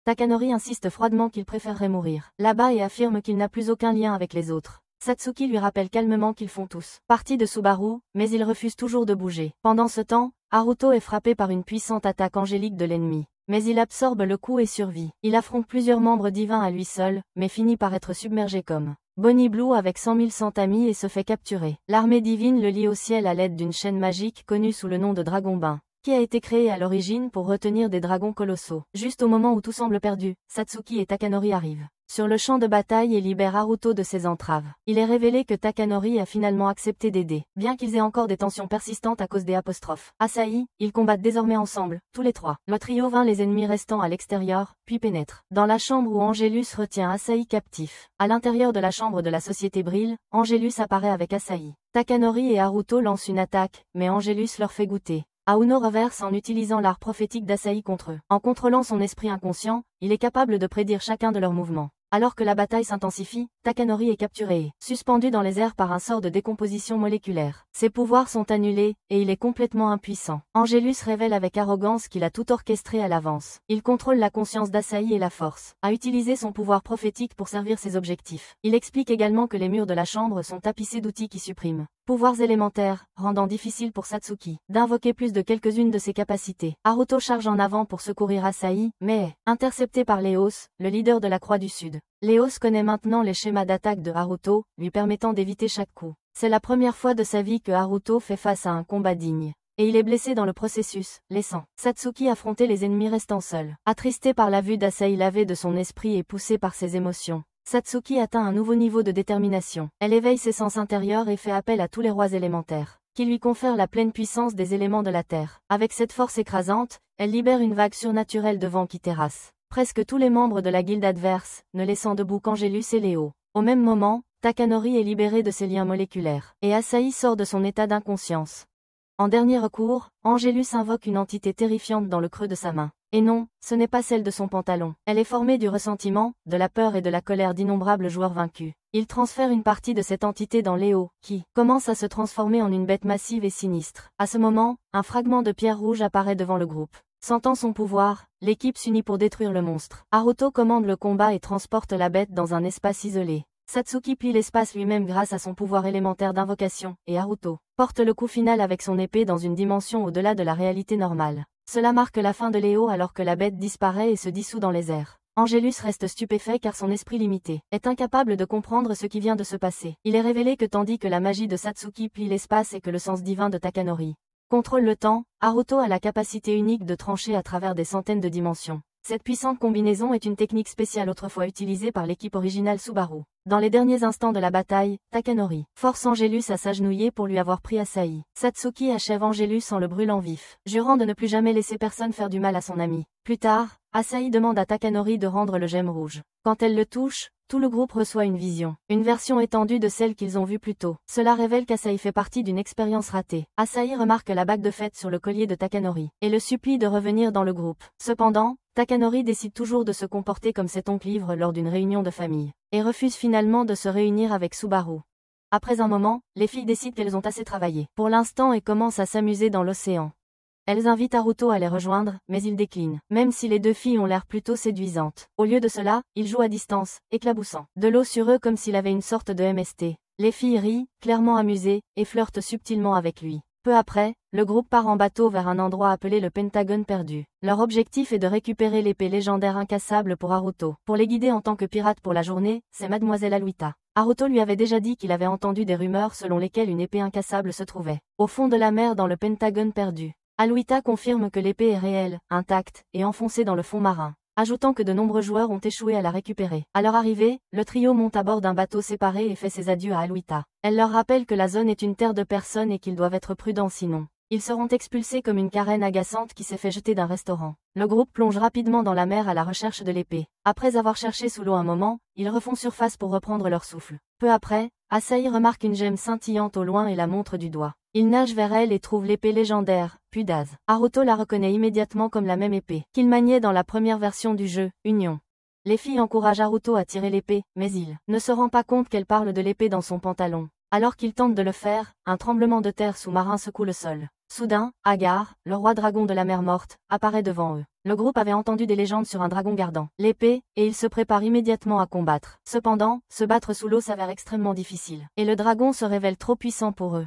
Takanori insiste froidement qu'il préférerait mourir là-bas et affirme qu'il n'a plus aucun lien avec les autres. Satsuki lui rappelle calmement qu'ils font tous partie de Subaru, mais il refuse toujours de bouger. Pendant ce temps, Haruto est frappé par une puissante attaque angélique de l'ennemi. Mais il absorbe le coup et survit. Il affronte plusieurs membres divins à lui seul, mais finit par être submergé comme Bonnie Blue avec 100 000 centamis et se fait capturer. L'armée divine le lie au ciel à l'aide d'une chaîne magique connue sous le nom de Dragon Bain, qui a été créée à l'origine pour retenir des dragons colossaux. Juste au moment où tout semble perdu, Satsuki et Takanori arrivent sur le champ de bataille et libèrent Haruto de ses entraves. Il est révélé que Takanori a finalement accepté d'aider, bien qu'ils aient encore des tensions persistantes à cause des apostrophes. Asahi, ils combattent désormais ensemble, tous les trois. Le trio vainc les ennemis restants à l'extérieur, puis pénètre dans la chambre où Angelus retient Asahi captif. À l'intérieur de la chambre de la société Brille, Angelus apparaît avec Asahi. Takanori et Haruto lancent une attaque, mais Angelus leur fait goûter Auno reverse en utilisant l'art prophétique d'Asahi contre eux. En contrôlant son esprit inconscient, il est capable de prédire chacun de leurs mouvements. Alors que la bataille s'intensifie, Takanori est capturé et suspendu dans les airs par un sort de décomposition moléculaire. Ses pouvoirs sont annulés, et il est complètement impuissant. Angelus révèle avec arrogance qu'il a tout orchestré à l'avance. Il contrôle la conscience d'Asahi et la force à utiliser son pouvoir prophétique pour servir ses objectifs. Il explique également que les murs de la chambre sont tapissés d'outils qui suppriment pouvoirs élémentaires, rendant difficile pour Satsuki d'invoquer plus de quelques-unes de ses capacités. Haruto charge en avant pour secourir Asahi, mais est intercepté par Léos, le leader de la Croix du Sud. Léos connaît maintenant les schémas d'attaque de Haruto, lui permettant d'éviter chaque coup. C'est la première fois de sa vie que Haruto fait face à un combat digne. Et il est blessé dans le processus, laissant Satsuki affronter les ennemis restant seul. Attristé par la vue d'Asahi lavé de son esprit et poussé par ses émotions, Satsuki atteint un nouveau niveau de détermination. Elle éveille ses sens intérieurs et fait appel à tous les rois élémentaires, qui lui confèrent la pleine puissance des éléments de la terre. Avec cette force écrasante, elle libère une vague surnaturelle de vent qui terrasse presque tous les membres de la guilde adverse, ne laissant debout qu'Angelus et Léo. Au même moment, Takanori est libéré de ses liens moléculaires, et Asahi sort de son état d'inconscience. En dernier recours, Angelus invoque une entité terrifiante dans le creux de sa main. Et non, ce n'est pas celle de son pantalon. Elle est formée du ressentiment, de la peur et de la colère d'innombrables joueurs vaincus. Il transfère une partie de cette entité dans Léo, qui commence à se transformer en une bête massive et sinistre. À ce moment, un fragment de pierre rouge apparaît devant le groupe. Sentant son pouvoir, l'équipe s'unit pour détruire le monstre. Haruto commande le combat et transporte la bête dans un espace isolé. Satsuki plie l'espace lui-même grâce à son pouvoir élémentaire d'invocation, et Haruto porte le coup final avec son épée dans une dimension au-delà de la réalité normale. Cela marque la fin de Léo alors que la bête disparaît et se dissout dans les airs. Angelus reste stupéfait car son esprit limité est incapable de comprendre ce qui vient de se passer. Il est révélé que tandis que la magie de Satsuki plie l'espace et que le sens divin de Takanori contrôle le temps, Haruto a la capacité unique de trancher à travers des centaines de dimensions. Cette puissante combinaison est une technique spéciale autrefois utilisée par l'équipe originale Subaru. Dans les derniers instants de la bataille, Takanori force Angelus à s'agenouiller pour lui avoir pris Asahi. Satsuki achève Angelus en le brûlant vif, jurant de ne plus jamais laisser personne faire du mal à son ami. Plus tard, Asahi demande à Takanori de rendre le gemme rouge. Quand elle le touche, tout le groupe reçoit une vision, une version étendue de celle qu'ils ont vue plus tôt. Cela révèle qu'Asahi fait partie d'une expérience ratée. Asahi remarque la bague de fête sur le collier de Takanori et le supplie de revenir dans le groupe. Cependant, Takanori décide toujours de se comporter comme cet oncle ivre lors d'une réunion de famille, et refuse finalement de se réunir avec Subaru. Après un moment, les filles décident qu'elles ont assez travaillé pour l'instant et commencent à s'amuser dans l'océan. Elles invitent Haruto à les rejoindre, mais il décline, même si les deux filles ont l'air plutôt séduisantes. Au lieu de cela, il joue à distance, éclaboussant de l'eau sur eux comme s'il avait une sorte de MST. Les filles rient, clairement amusées, et flirtent subtilement avec lui. Peu après, le groupe part en bateau vers un endroit appelé le Pentagone perdu. Leur objectif est de récupérer l'épée légendaire incassable pour Haruto. Pour les guider en tant que pirate pour la journée, c'est Mademoiselle Aluita. Haruto lui avait déjà dit qu'il avait entendu des rumeurs selon lesquelles une épée incassable se trouvait au fond de la mer dans le Pentagone perdu. Aluita confirme que l'épée est réelle, intacte, et enfoncée dans le fond marin, ajoutant que de nombreux joueurs ont échoué à la récupérer. À leur arrivée, le trio monte à bord d'un bateau séparé et fait ses adieux à Aluita. Elle leur rappelle que la zone est une terre de personnes et qu'ils doivent être prudents sinon ils seront expulsés comme une carène agaçante qui s'est fait jeter d'un restaurant. Le groupe plonge rapidement dans la mer à la recherche de l'épée. Après avoir cherché sous l'eau un moment, ils refont surface pour reprendre leur souffle. Peu après, Asahi remarque une gemme scintillante au loin et la montre du doigt. Il nage vers elle et trouve l'épée légendaire, Pudaz. Haruto la reconnaît immédiatement comme la même épée qu'il maniait dans la première version du jeu, Union. Les filles encouragent Haruto à tirer l'épée, mais il ne se rend pas compte qu'elle parle de l'épée dans son pantalon. Alors qu'il tente de le faire, un tremblement de terre sous-marin secoue le sol. Soudain, Agar, le roi dragon de la mer morte, apparaît devant eux. Le groupe avait entendu des légendes sur un dragon gardant l'épée, et il se prépare immédiatement à combattre. Cependant, se battre sous l'eau s'avère extrêmement difficile, et le dragon se révèle trop puissant pour eux.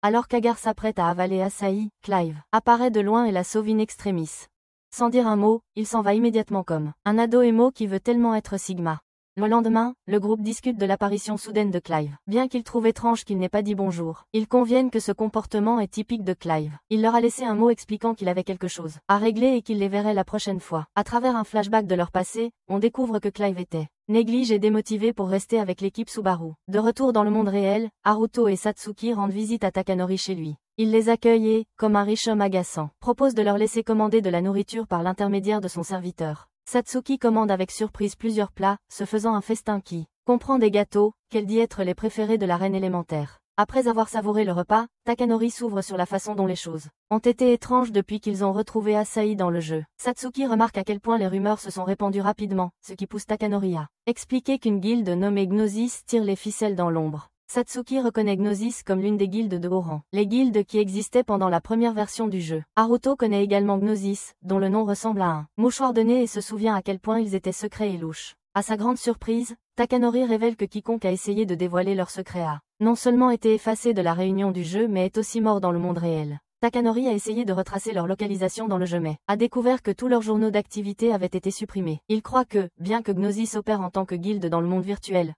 Alors qu'Agar s'apprête à avaler Asahi, Clive apparaît de loin et la sauve in extremis. Sans dire un mot, il s'en va immédiatement comme un ado émo qui veut tellement être Sigma. Le lendemain, le groupe discute de l'apparition soudaine de Clive. Bien qu'il trouve étrange qu'il n'ait pas dit bonjour, ils conviennent que ce comportement est typique de Clive. Il leur a laissé un mot expliquant qu'il avait quelque chose à régler et qu'il les verrait la prochaine fois. À travers un flashback de leur passé, on découvre que Clive était néglige et démotivé pour rester avec l'équipe Subaru. De retour dans le monde réel, Haruto et Satsuki rendent visite à Takanori chez lui. Il les accueille et, comme un riche homme agaçant, propose de leur laisser commander de la nourriture par l'intermédiaire de son serviteur. Satsuki commande avec surprise plusieurs plats, se faisant un festin qui comprend des gâteaux, qu'elle dit être les préférés de la reine élémentaire. Après avoir savouré le repas, Takanori s'ouvre sur la façon dont les choses ont été étranges depuis qu'ils ont retrouvé Asahi dans le jeu. Satsuki remarque à quel point les rumeurs se sont répandues rapidement, ce qui pousse Takanori à expliquer qu'une guilde nommée Gnosis tire les ficelles dans l'ombre. Satsuki reconnaît Gnosis comme l'une des guildes de haut rang, les guildes qui existaient pendant la première version du jeu. Haruto connaît également Gnosis, dont le nom ressemble à un mouchoir de nez et se souvient à quel point ils étaient secrets et louches. À sa grande surprise, Takanori révèle que quiconque a essayé de dévoiler leur secret a non seulement été effacé de la réunion du jeu mais est aussi mort dans le monde réel. Takanori a essayé de retracer leur localisation dans le jeu mais a découvert que tous leurs journaux d'activité avaient été supprimés. Il croit que, bien que Gnosis opère en tant que guilde dans le monde virtuel,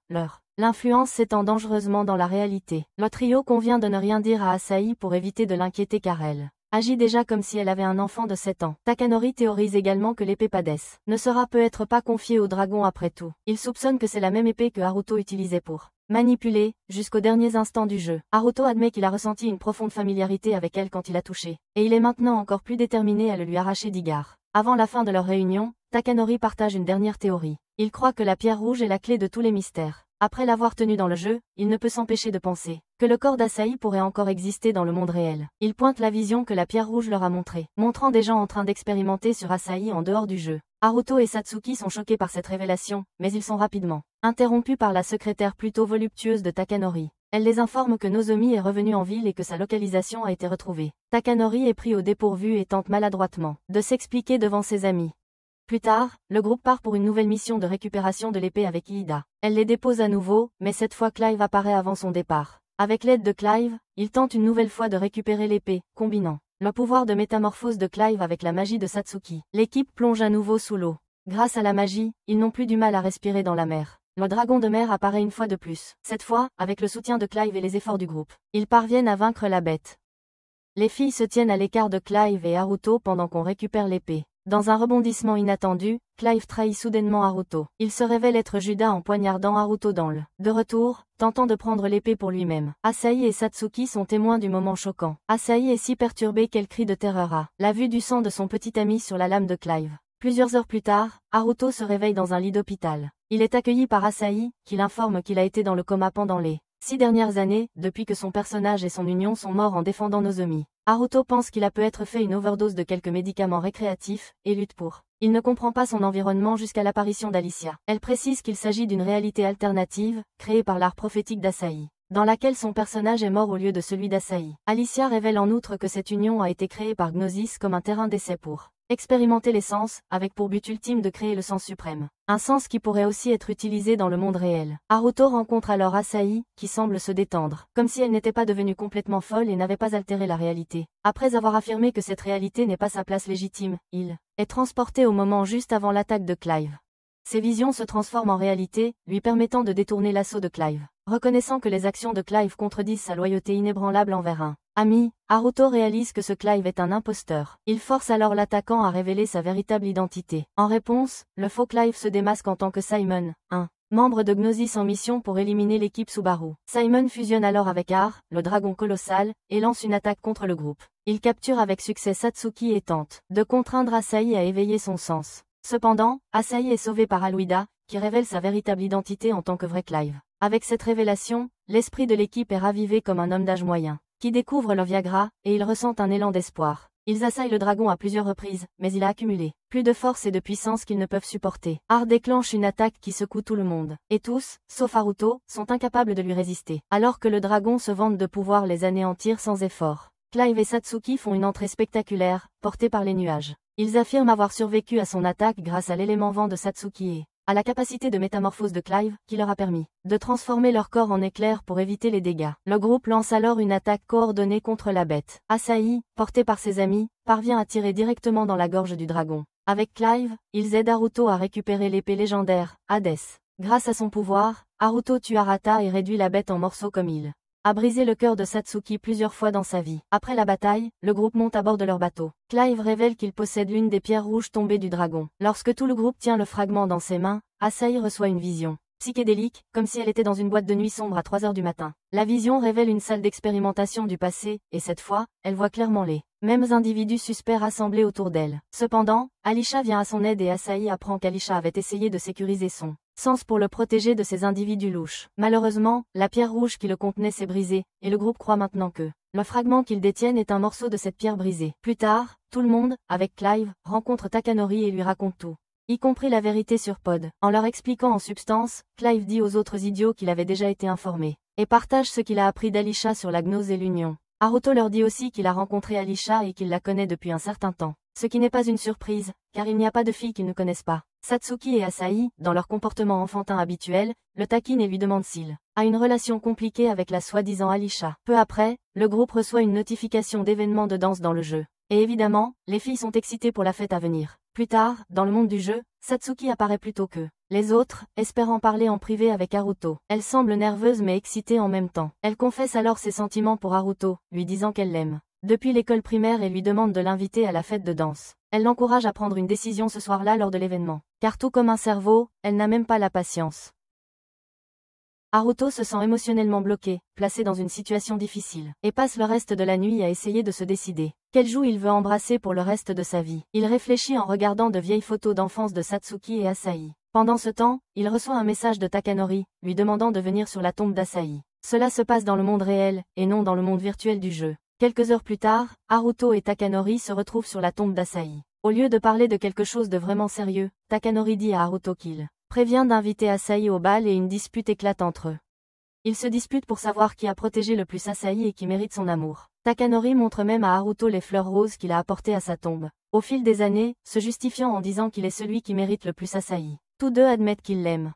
l'influence s'étend dangereusement dans la réalité. Le trio convient de ne rien dire à Asahi pour éviter de l'inquiéter car elle agit déjà comme si elle avait un enfant de 7 ans. Takanori théorise également que l'épée Pades ne sera peut-être pas confiée au dragon après tout. Il soupçonne que c'est la même épée que Haruto utilisait pour manipuler, jusqu'aux derniers instants du jeu. Haruto admet qu'il a ressenti une profonde familiarité avec elle quand il a touché, et il est maintenant encore plus déterminé à le lui arracher d'Igar. Avant la fin de leur réunion, Takanori partage une dernière théorie. Il croit que la pierre rouge est la clé de tous les mystères. Après l'avoir tenu dans le jeu, il ne peut s'empêcher de penser que le corps d'Asahi pourrait encore exister dans le monde réel. Il pointe la vision que la pierre rouge leur a montrée, montrant des gens en train d'expérimenter sur Asahi en dehors du jeu. Haruto et Satsuki sont choqués par cette révélation, mais ils sont rapidement interrompus par la secrétaire plutôt voluptueuse de Takanori. Elle les informe que Nozomi est revenu en ville et que sa localisation a été retrouvée. Takanori est pris au dépourvu et tente maladroitement de s'expliquer devant ses amis. Plus tard, le groupe part pour une nouvelle mission de récupération de l'épée avec Iida. Elle les dépose à nouveau, mais cette fois Clive apparaît avant son départ. Avec l'aide de Clive, il tente une nouvelle fois de récupérer l'épée, combinant le pouvoir de métamorphose de Clive avec la magie de Satsuki. L'équipe plonge à nouveau sous l'eau. Grâce à la magie, ils n'ont plus du mal à respirer dans la mer. Le dragon de mer apparaît une fois de plus. Cette fois, avec le soutien de Clive et les efforts du groupe, ils parviennent à vaincre la bête. Les filles se tiennent à l'écart de Clive et Haruto pendant qu'on récupère l'épée. Dans un rebondissement inattendu, Clive trahit soudainement Haruto. Il se révèle être Judas en poignardant Haruto dans le. De retour, tentant de prendre l'épée pour lui-même. Asahi et Satsuki sont témoins du moment choquant. Asahi est si perturbée qu'elle crie de terreur à la vue du sang de son petit ami sur la lame de Clive. Plusieurs heures plus tard, Haruto se réveille dans un lit d'hôpital. Il est accueilli par Asahi, qui l'informe qu'il a été dans le coma pendant les 6 dernières années, depuis que son personnage et son union sont morts en défendant Nozomi. Haruto pense qu'il a peut-être fait une overdose de quelques médicaments récréatifs, et lutte pour. Il ne comprend pas son environnement jusqu'à l'apparition d'Alicia. Elle précise qu'il s'agit d'une réalité alternative, créée par l'art prophétique d'Asahi, dans laquelle son personnage est mort au lieu de celui d'Asahi. Alicia révèle en outre que cette union a été créée par Gnosis comme un terrain d'essai pour expérimenter les sens, avec pour but ultime de créer le sens suprême. Un sens qui pourrait aussi être utilisé dans le monde réel. Haruto rencontre alors Asahi, qui semble se détendre, comme si elle n'était pas devenue complètement folle et n'avait pas altéré la réalité. Après avoir affirmé que cette réalité n'est pas sa place légitime, il est transporté au moment juste avant l'attaque de Clive. Ses visions se transforment en réalité, lui permettant de détourner l'assaut de Clive. Reconnaissant que les actions de Clive contredisent sa loyauté inébranlable envers un ami, Haruto réalise que ce Clive est un imposteur. Il force alors l'attaquant à révéler sa véritable identité. En réponse, le faux Clive se démasque en tant que Simon, un membre de Gnosis en mission pour éliminer l'équipe Subaru. Simon fusionne alors avec Ar, le dragon colossal, et lance une attaque contre le groupe. Il capture avec succès Satsuki et tente de contraindre Asahi à éveiller son sens. Cependant, Asahi est sauvé par Aluida, qui révèle sa véritable identité en tant que vrai Clive. Avec cette révélation, l'esprit de l'équipe est ravivé comme un homme d'âge moyen, qui découvre le Viagra, et ils ressentent un élan d'espoir. Ils assaillent le dragon à plusieurs reprises, mais il a accumulé plus de force et de puissance qu'ils ne peuvent supporter. Ar déclenche une attaque qui secoue tout le monde, et tous, sauf Haruto, sont incapables de lui résister. Alors que le dragon se vante de pouvoir les anéantir sans effort, Clive et Satsuki font une entrée spectaculaire, portée par les nuages. Ils affirment avoir survécu à son attaque grâce à l'élément vent de Satsuki et à la capacité de métamorphose de Clive, qui leur a permis de transformer leur corps en éclairs pour éviter les dégâts. Le groupe lance alors une attaque coordonnée contre la bête. Asahi, porté par ses amis, parvient à tirer directement dans la gorge du dragon. Avec Clive, ils aident Haruto à récupérer l'épée légendaire, Hades. Grâce à son pouvoir, Haruto tue Arata et réduit la bête en morceaux comme il a brisé le cœur de Satsuki plusieurs fois dans sa vie. Après la bataille, le groupe monte à bord de leur bateau. Clive révèle qu'il possède l'une des pierres rouges tombées du dragon. Lorsque tout le groupe tient le fragment dans ses mains, Asahi reçoit une vision psychédélique, comme si elle était dans une boîte de nuit sombre à 3 heures du matin. La vision révèle une salle d'expérimentation du passé, et cette fois, elle voit clairement les mêmes individus suspects rassemblés autour d'elle. Cependant, Alisha vient à son aide et Asahi apprend qu'Alisha avait essayé de sécuriser son sens pour le protéger de ces individus louches. Malheureusement, la pierre rouge qui le contenait s'est brisée, et le groupe croit maintenant que le fragment qu'ils détiennent est un morceau de cette pierre brisée. Plus tard, tout le monde, avec Clive, rencontre Takanori et lui raconte tout, y compris la vérité sur Pod. En leur expliquant en substance, Clive dit aux autres idiots qu'il avait déjà été informé, et partage ce qu'il a appris d'Alisha sur la gnose et l'union. Haruto leur dit aussi qu'il a rencontré Alisha et qu'il la connaît depuis un certain temps. Ce qui n'est pas une surprise, car il n'y a pas de filles qu'ils ne connaissent pas. Satsuki et Asahi, dans leur comportement enfantin habituel, le taquinent et lui demandent s'il a une relation compliquée avec la soi-disant Alisha. Peu après, le groupe reçoit une notification d'événements de danse dans le jeu. Et évidemment, les filles sont excitées pour la fête à venir. Plus tard, dans le monde du jeu, Satsuki apparaît plus tôt que les autres, espérant parler en privé avec Haruto. Elle semble nerveuse mais excitée en même temps. Elle confesse alors ses sentiments pour Haruto, lui disant qu'elle l'aime depuis l'école primaire et lui demande de l'inviter à la fête de danse. Elle l'encourage à prendre une décision ce soir-là lors de l'événement, car tout comme un cerveau, elle n'a même pas la patience. Haruto se sent émotionnellement bloqué, placé dans une situation difficile, et passe le reste de la nuit à essayer de se décider quelle joue il veut embrasser pour le reste de sa vie. Il réfléchit en regardant de vieilles photos d'enfance de Satsuki et Asahi. Pendant ce temps, il reçoit un message de Takanori, lui demandant de venir sur la tombe d'Asahi. Cela se passe dans le monde réel, et non dans le monde virtuel du jeu. Quelques heures plus tard, Haruto et Takanori se retrouvent sur la tombe d'Asahi. Au lieu de parler de quelque chose de vraiment sérieux, Takanori dit à Haruto qu'il prévient d'inviter Asahi au bal et une dispute éclate entre eux. Ils se disputent pour savoir qui a protégé le plus Asahi et qui mérite son amour. Takanori montre même à Haruto les fleurs roses qu'il a apportées à sa tombe. Au fil des années, se justifiant en disant qu'il est celui qui mérite le plus Asahi. Tous deux admettent qu'ils l'aiment.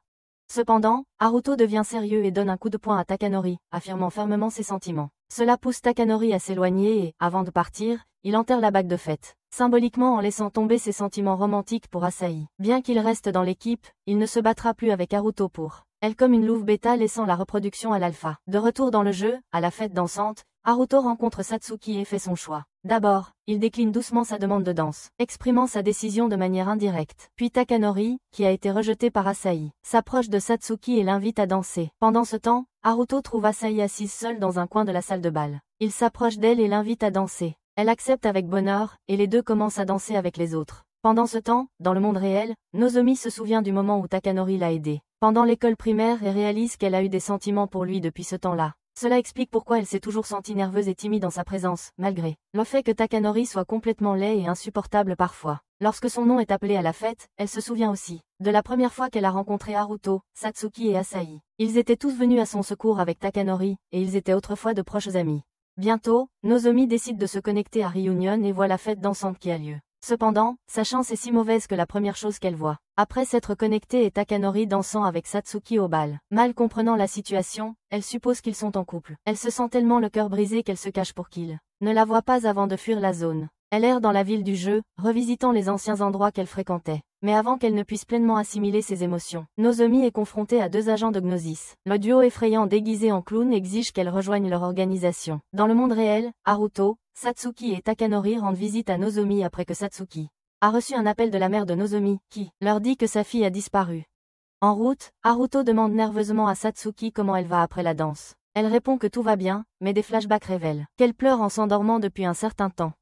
Cependant, Haruto devient sérieux et donne un coup de poing à Takanori, affirmant fermement ses sentiments. Cela pousse Takanori à s'éloigner et, avant de partir, il enterre la bague de fête. symboliquement en laissant tomber ses sentiments romantiques pour Asahi. Bien qu'il reste dans l'équipe, il ne se battra plus avec Haruto pour elle comme une louve bêta laissant la reproduction à l'alpha. De retour dans le jeu, à la fête dansante, Haruto rencontre Satsuki et fait son choix. D'abord, il décline doucement sa demande de danse, exprimant sa décision de manière indirecte. Puis Takanori, qui a été rejeté par Asahi, s'approche de Satsuki et l'invite à danser. Pendant ce temps, Haruto trouve Asahi assise seule dans un coin de la salle de bal. Il s'approche d'elle et l'invite à danser. Elle accepte avec bonheur, et les deux commencent à danser avec les autres. Pendant ce temps, dans le monde réel, Nozomi se souvient du moment où Takanori l'a aidée pendant l'école primaire et réalise qu'elle a eu des sentiments pour lui depuis ce temps-là. Cela explique pourquoi elle s'est toujours sentie nerveuse et timide en sa présence, malgré le fait que Takanori soit complètement laid et insupportable parfois. Lorsque son nom est appelé à la fête, elle se souvient aussi de la première fois qu'elle a rencontré Haruto, Satsuki et Asahi. Ils étaient tous venus à son secours avec Takanori, et ils étaient autrefois de proches amis. Bientôt, Nozomi décide de se connecter à Reunion et voit la fête dansante qui a lieu. Cependant, sa chance est si mauvaise que la première chose qu'elle voit, après s'être connectée est Takanori dansant avec Satsuki au bal. Mal comprenant la situation, elle suppose qu'ils sont en couple. Elle se sent tellement le cœur brisé qu'elle se cache pour qu'il ne la voit pas avant de fuir la zone. Elle erre dans la ville du jeu, revisitant les anciens endroits qu'elle fréquentait. Mais avant qu'elle ne puisse pleinement assimiler ses émotions, Nozomi est confrontée à deux agents de Gnosis. Le duo effrayant déguisé en clown exige qu'elle rejoigne leur organisation. Dans le monde réel, Haruto, Satsuki et Takanori rendent visite à Nozomi après que Satsuki a reçu un appel de la mère de Nozomi, qui leur dit que sa fille a disparu. En route, Haruto demande nerveusement à Satsuki comment elle va après la danse. Elle répond que tout va bien, mais des flashbacks révèlent qu'elle pleure en s'endormant depuis un certain temps.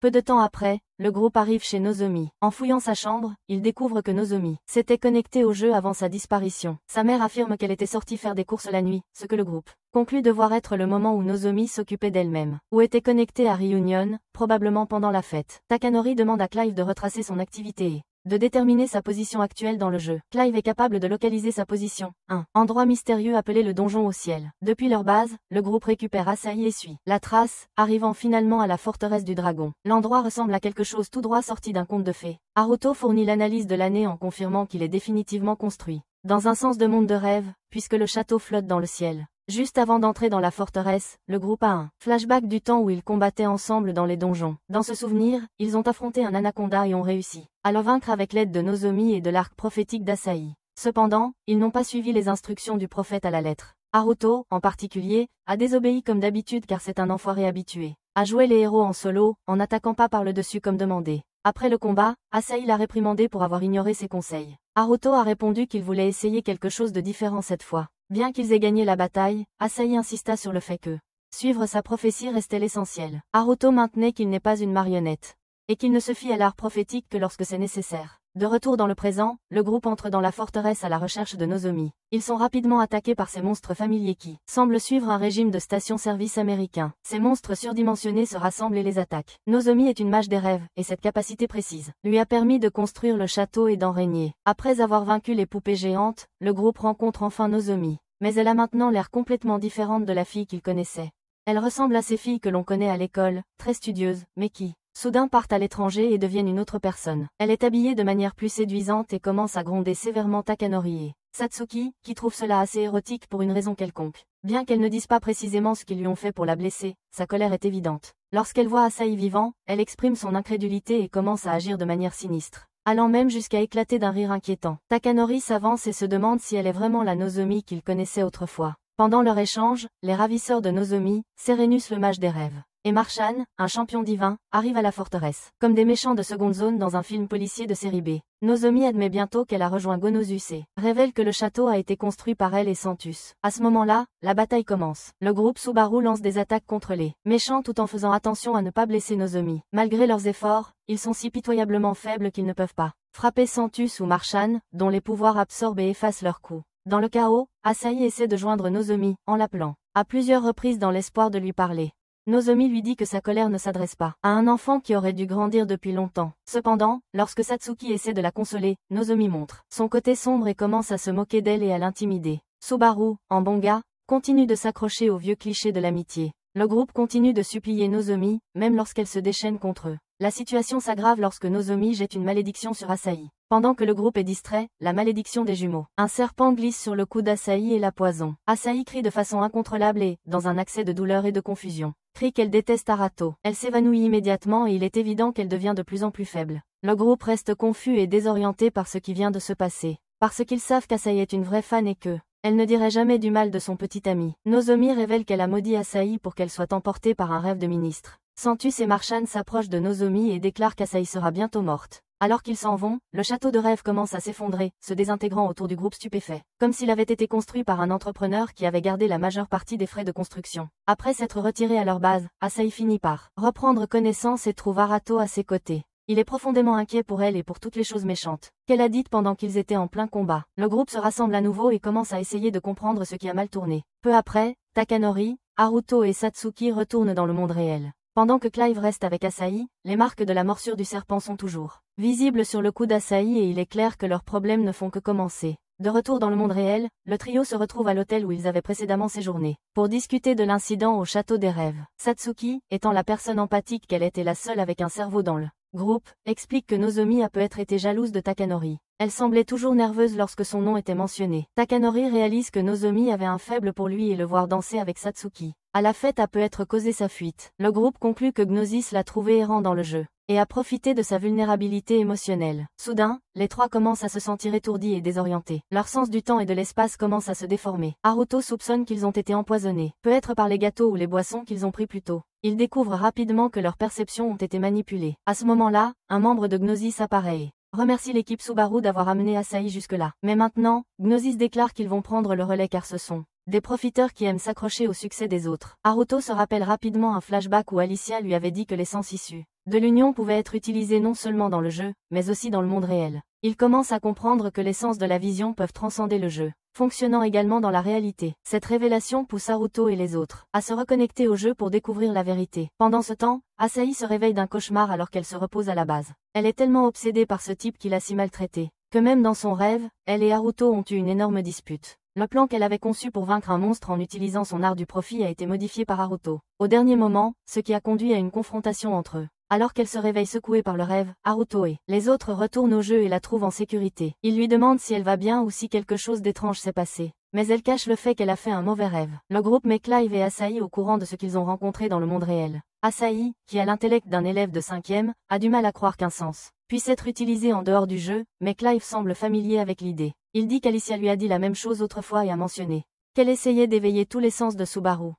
Peu de temps après, le groupe arrive chez Nozomi. En fouillant sa chambre, il découvre que Nozomi s'était connecté au jeu avant sa disparition. Sa mère affirme qu'elle était sortie faire des courses la nuit, ce que le groupe conclut devoir être le moment où Nozomi s'occupait d'elle-même, ou était connectée à Reunion, probablement pendant la fête. Takanori demande à Clive de retracer son activité et de déterminer sa position actuelle dans le jeu. Clive est capable de localiser sa position. Un endroit mystérieux appelé le donjon au ciel. Depuis leur base, le groupe récupère Asahi et suit la trace, arrivant finalement à la forteresse du dragon. L'endroit ressemble à quelque chose tout droit sorti d'un conte de fées. Haruto fournit l'analyse de l'année en confirmant qu'il est définitivement construit dans un sens de monde de rêve, puisque le château flotte dans le ciel. Juste avant d'entrer dans la forteresse, le groupe a un flashback du temps où ils combattaient ensemble dans les donjons. Dans ce souvenir, ils ont affronté un anaconda et ont réussi à le vaincre avec l'aide de Nozomi et de l'arc prophétique d'Asahi. Cependant, ils n'ont pas suivi les instructions du prophète à la lettre. Haruto, en particulier, a désobéi comme d'habitude car c'est un enfoiré habitué à jouer les héros en solo, en n'attaquant pas par le dessus comme demandé. Après le combat, Asahi l'a réprimandé pour avoir ignoré ses conseils. Haruto a répondu qu'il voulait essayer quelque chose de différent cette fois. Bien qu'ils aient gagné la bataille, Asahi insista sur le fait que suivre sa prophétie restait l'essentiel. Haruto maintenait qu'il n'est pas une marionnette, et qu'il ne se fie à l'art prophétique que lorsque c'est nécessaire. De retour dans le présent, le groupe entre dans la forteresse à la recherche de Nozomi. Ils sont rapidement attaqués par ces monstres familiers qui semblent suivre un régime de station-service américain. Ces monstres surdimensionnés se rassemblent et les attaquent. Nozomi est une mage des rêves, et cette capacité précise lui a permis de construire le château et d'en régner. Après avoir vaincu les poupées géantes, le groupe rencontre enfin Nozomi. Mais elle a maintenant l'air complètement différente de la fille qu'il connaissait. Elle ressemble à ces filles que l'on connaît à l'école, très studieuses, mais qui soudain partent à l'étranger et deviennent une autre personne. Elle est habillée de manière plus séduisante et commence à gronder sévèrement Takanori et Satsuki, qui trouve cela assez érotique pour une raison quelconque. Bien qu'elle ne dise pas précisément ce qu'ils lui ont fait pour la blesser, sa colère est évidente. Lorsqu'elle voit Asahi vivant, elle exprime son incrédulité et commence à agir de manière sinistre, allant même jusqu'à éclater d'un rire inquiétant. Takanori s'avance et se demande si elle est vraiment la Nozomi qu'il connaissait autrefois. Pendant leur échange, les ravisseurs de Nozomi, Serenus le mage des rêves, et Marshan, un champion divin, arrivent à la forteresse, comme des méchants de seconde zone dans un film policier de série B. Nozomi admet bientôt qu'elle a rejoint Gonosus et révèle que le château a été construit par elle et Santus. À ce moment-là, la bataille commence. Le groupe Subaru lance des attaques contre les méchants tout en faisant attention à ne pas blesser Nozomi. Malgré leurs efforts, ils sont si pitoyablement faibles qu'ils ne peuvent pas frapper Santus ou Marshan, dont les pouvoirs absorbent et effacent leurs coups. Dans le chaos, Asahi essaie de joindre Nozomi, en l'appelant à plusieurs reprises dans l'espoir de lui parler. Nozomi lui dit que sa colère ne s'adresse pas à un enfant qui aurait dû grandir depuis longtemps. Cependant, lorsque Satsuki essaie de la consoler, Nozomi montre son côté sombre et commence à se moquer d'elle et à l'intimider. Subaru, en bon gars, continue de s'accrocher aux vieux clichés de l'amitié. Le groupe continue de supplier Nozomi, même lorsqu'elle se déchaîne contre eux. La situation s'aggrave lorsque Nozomi jette une malédiction sur Asahi. Pendant que le groupe est distrait, la malédiction des jumeaux. Un serpent glisse sur le cou d'Asahi et la poison. Asahi crie de façon incontrôlable et, dans un accès de douleur et de confusion, crie qu'elle déteste Arato. Elle s'évanouit immédiatement et il est évident qu'elle devient de plus en plus faible. Le groupe reste confus et désorienté par ce qui vient de se passer. Parce qu'ils savent qu'Asahi est une vraie fan et que elle ne dirait jamais du mal de son petit ami. Nozomi révèle qu'elle a maudit Asahi pour qu'elle soit emportée par un rêve de ministre. Santus et Marchan s'approchent de Nozomi et déclarent qu'Asahi sera bientôt morte. Alors qu'ils s'en vont, le château de rêve commence à s'effondrer, se désintégrant autour du groupe stupéfait. Comme s'il avait été construit par un entrepreneur qui avait gardé la majeure partie des frais de construction. Après s'être retiré à leur base, Asahi finit par reprendre connaissance et trouve Arato à ses côtés. Il est profondément inquiet pour elle et pour toutes les choses méchantes qu'elle a dites pendant qu'ils étaient en plein combat. Le groupe se rassemble à nouveau et commence à essayer de comprendre ce qui a mal tourné. Peu après, Takanori, Haruto et Satsuki retournent dans le monde réel. Pendant que Clive reste avec Asahi, les marques de la morsure du serpent sont toujours visibles sur le cou d'Asahi et il est clair que leurs problèmes ne font que commencer. De retour dans le monde réel, le trio se retrouve à l'hôtel où ils avaient précédemment séjourné, pour discuter de l'incident au château des rêves. Satsuki, étant la personne empathique qu'elle était la seule avec un cerveau dans le groupe, explique que Nozomi a peut-être été jalouse de Takanori. Elle semblait toujours nerveuse lorsque son nom était mentionné. Takanori réalise que Nozomi avait un faible pour lui et le voir danser avec Satsuki à la fête a peut-être causé sa fuite. Le groupe conclut que Gnosis l'a trouvé errant dans le jeu et a profité de sa vulnérabilité émotionnelle. Soudain, les trois commencent à se sentir étourdis et désorientés. Leur sens du temps et de l'espace commence à se déformer. Haruto soupçonne qu'ils ont été empoisonnés, peut-être par les gâteaux ou les boissons qu'ils ont pris plus tôt. Ils découvrent rapidement que leurs perceptions ont été manipulées. À ce moment-là, un membre de Gnosis apparaît et remercie l'équipe Subaru d'avoir amené Asahi jusque-là. Mais maintenant, Gnosis déclare qu'ils vont prendre le relais car ce sont des profiteurs qui aiment s'accrocher au succès des autres. Haruto se rappelle rapidement un flashback où Alicia lui avait dit que l'essence issue de l'union pouvait être utilisée non seulement dans le jeu, mais aussi dans le monde réel. Il commence à comprendre que l'essence de la vision peuvent transcender le jeu, fonctionnant également dans la réalité. Cette révélation pousse Haruto et les autres à se reconnecter au jeu pour découvrir la vérité. Pendant ce temps, Asahi se réveille d'un cauchemar alors qu'elle se repose à la base. Elle est tellement obsédée par ce type qui l'a si maltraitée, que même dans son rêve, elle et Haruto ont eu une énorme dispute. Le plan qu'elle avait conçu pour vaincre un monstre en utilisant son art du profit a été modifié par Haruto au dernier moment, ce qui a conduit à une confrontation entre eux. Alors qu'elle se réveille secouée par le rêve, Haruto et les autres retournent au jeu et la trouvent en sécurité. Ils lui demandent si elle va bien ou si quelque chose d'étrange s'est passé. Mais elle cache le fait qu'elle a fait un mauvais rêve. Le groupe met Clive et Asahi au courant de ce qu'ils ont rencontré dans le monde réel. Asahi, qui a l'intellect d'un élève de 5e, a du mal à croire qu'un sens puisse être utilisé en dehors du jeu, mais Clive semble familier avec l'idée. Il dit qu'Alicia lui a dit la même chose autrefois et a mentionné qu'elle essayait d'éveiller tous les sens de Subaru.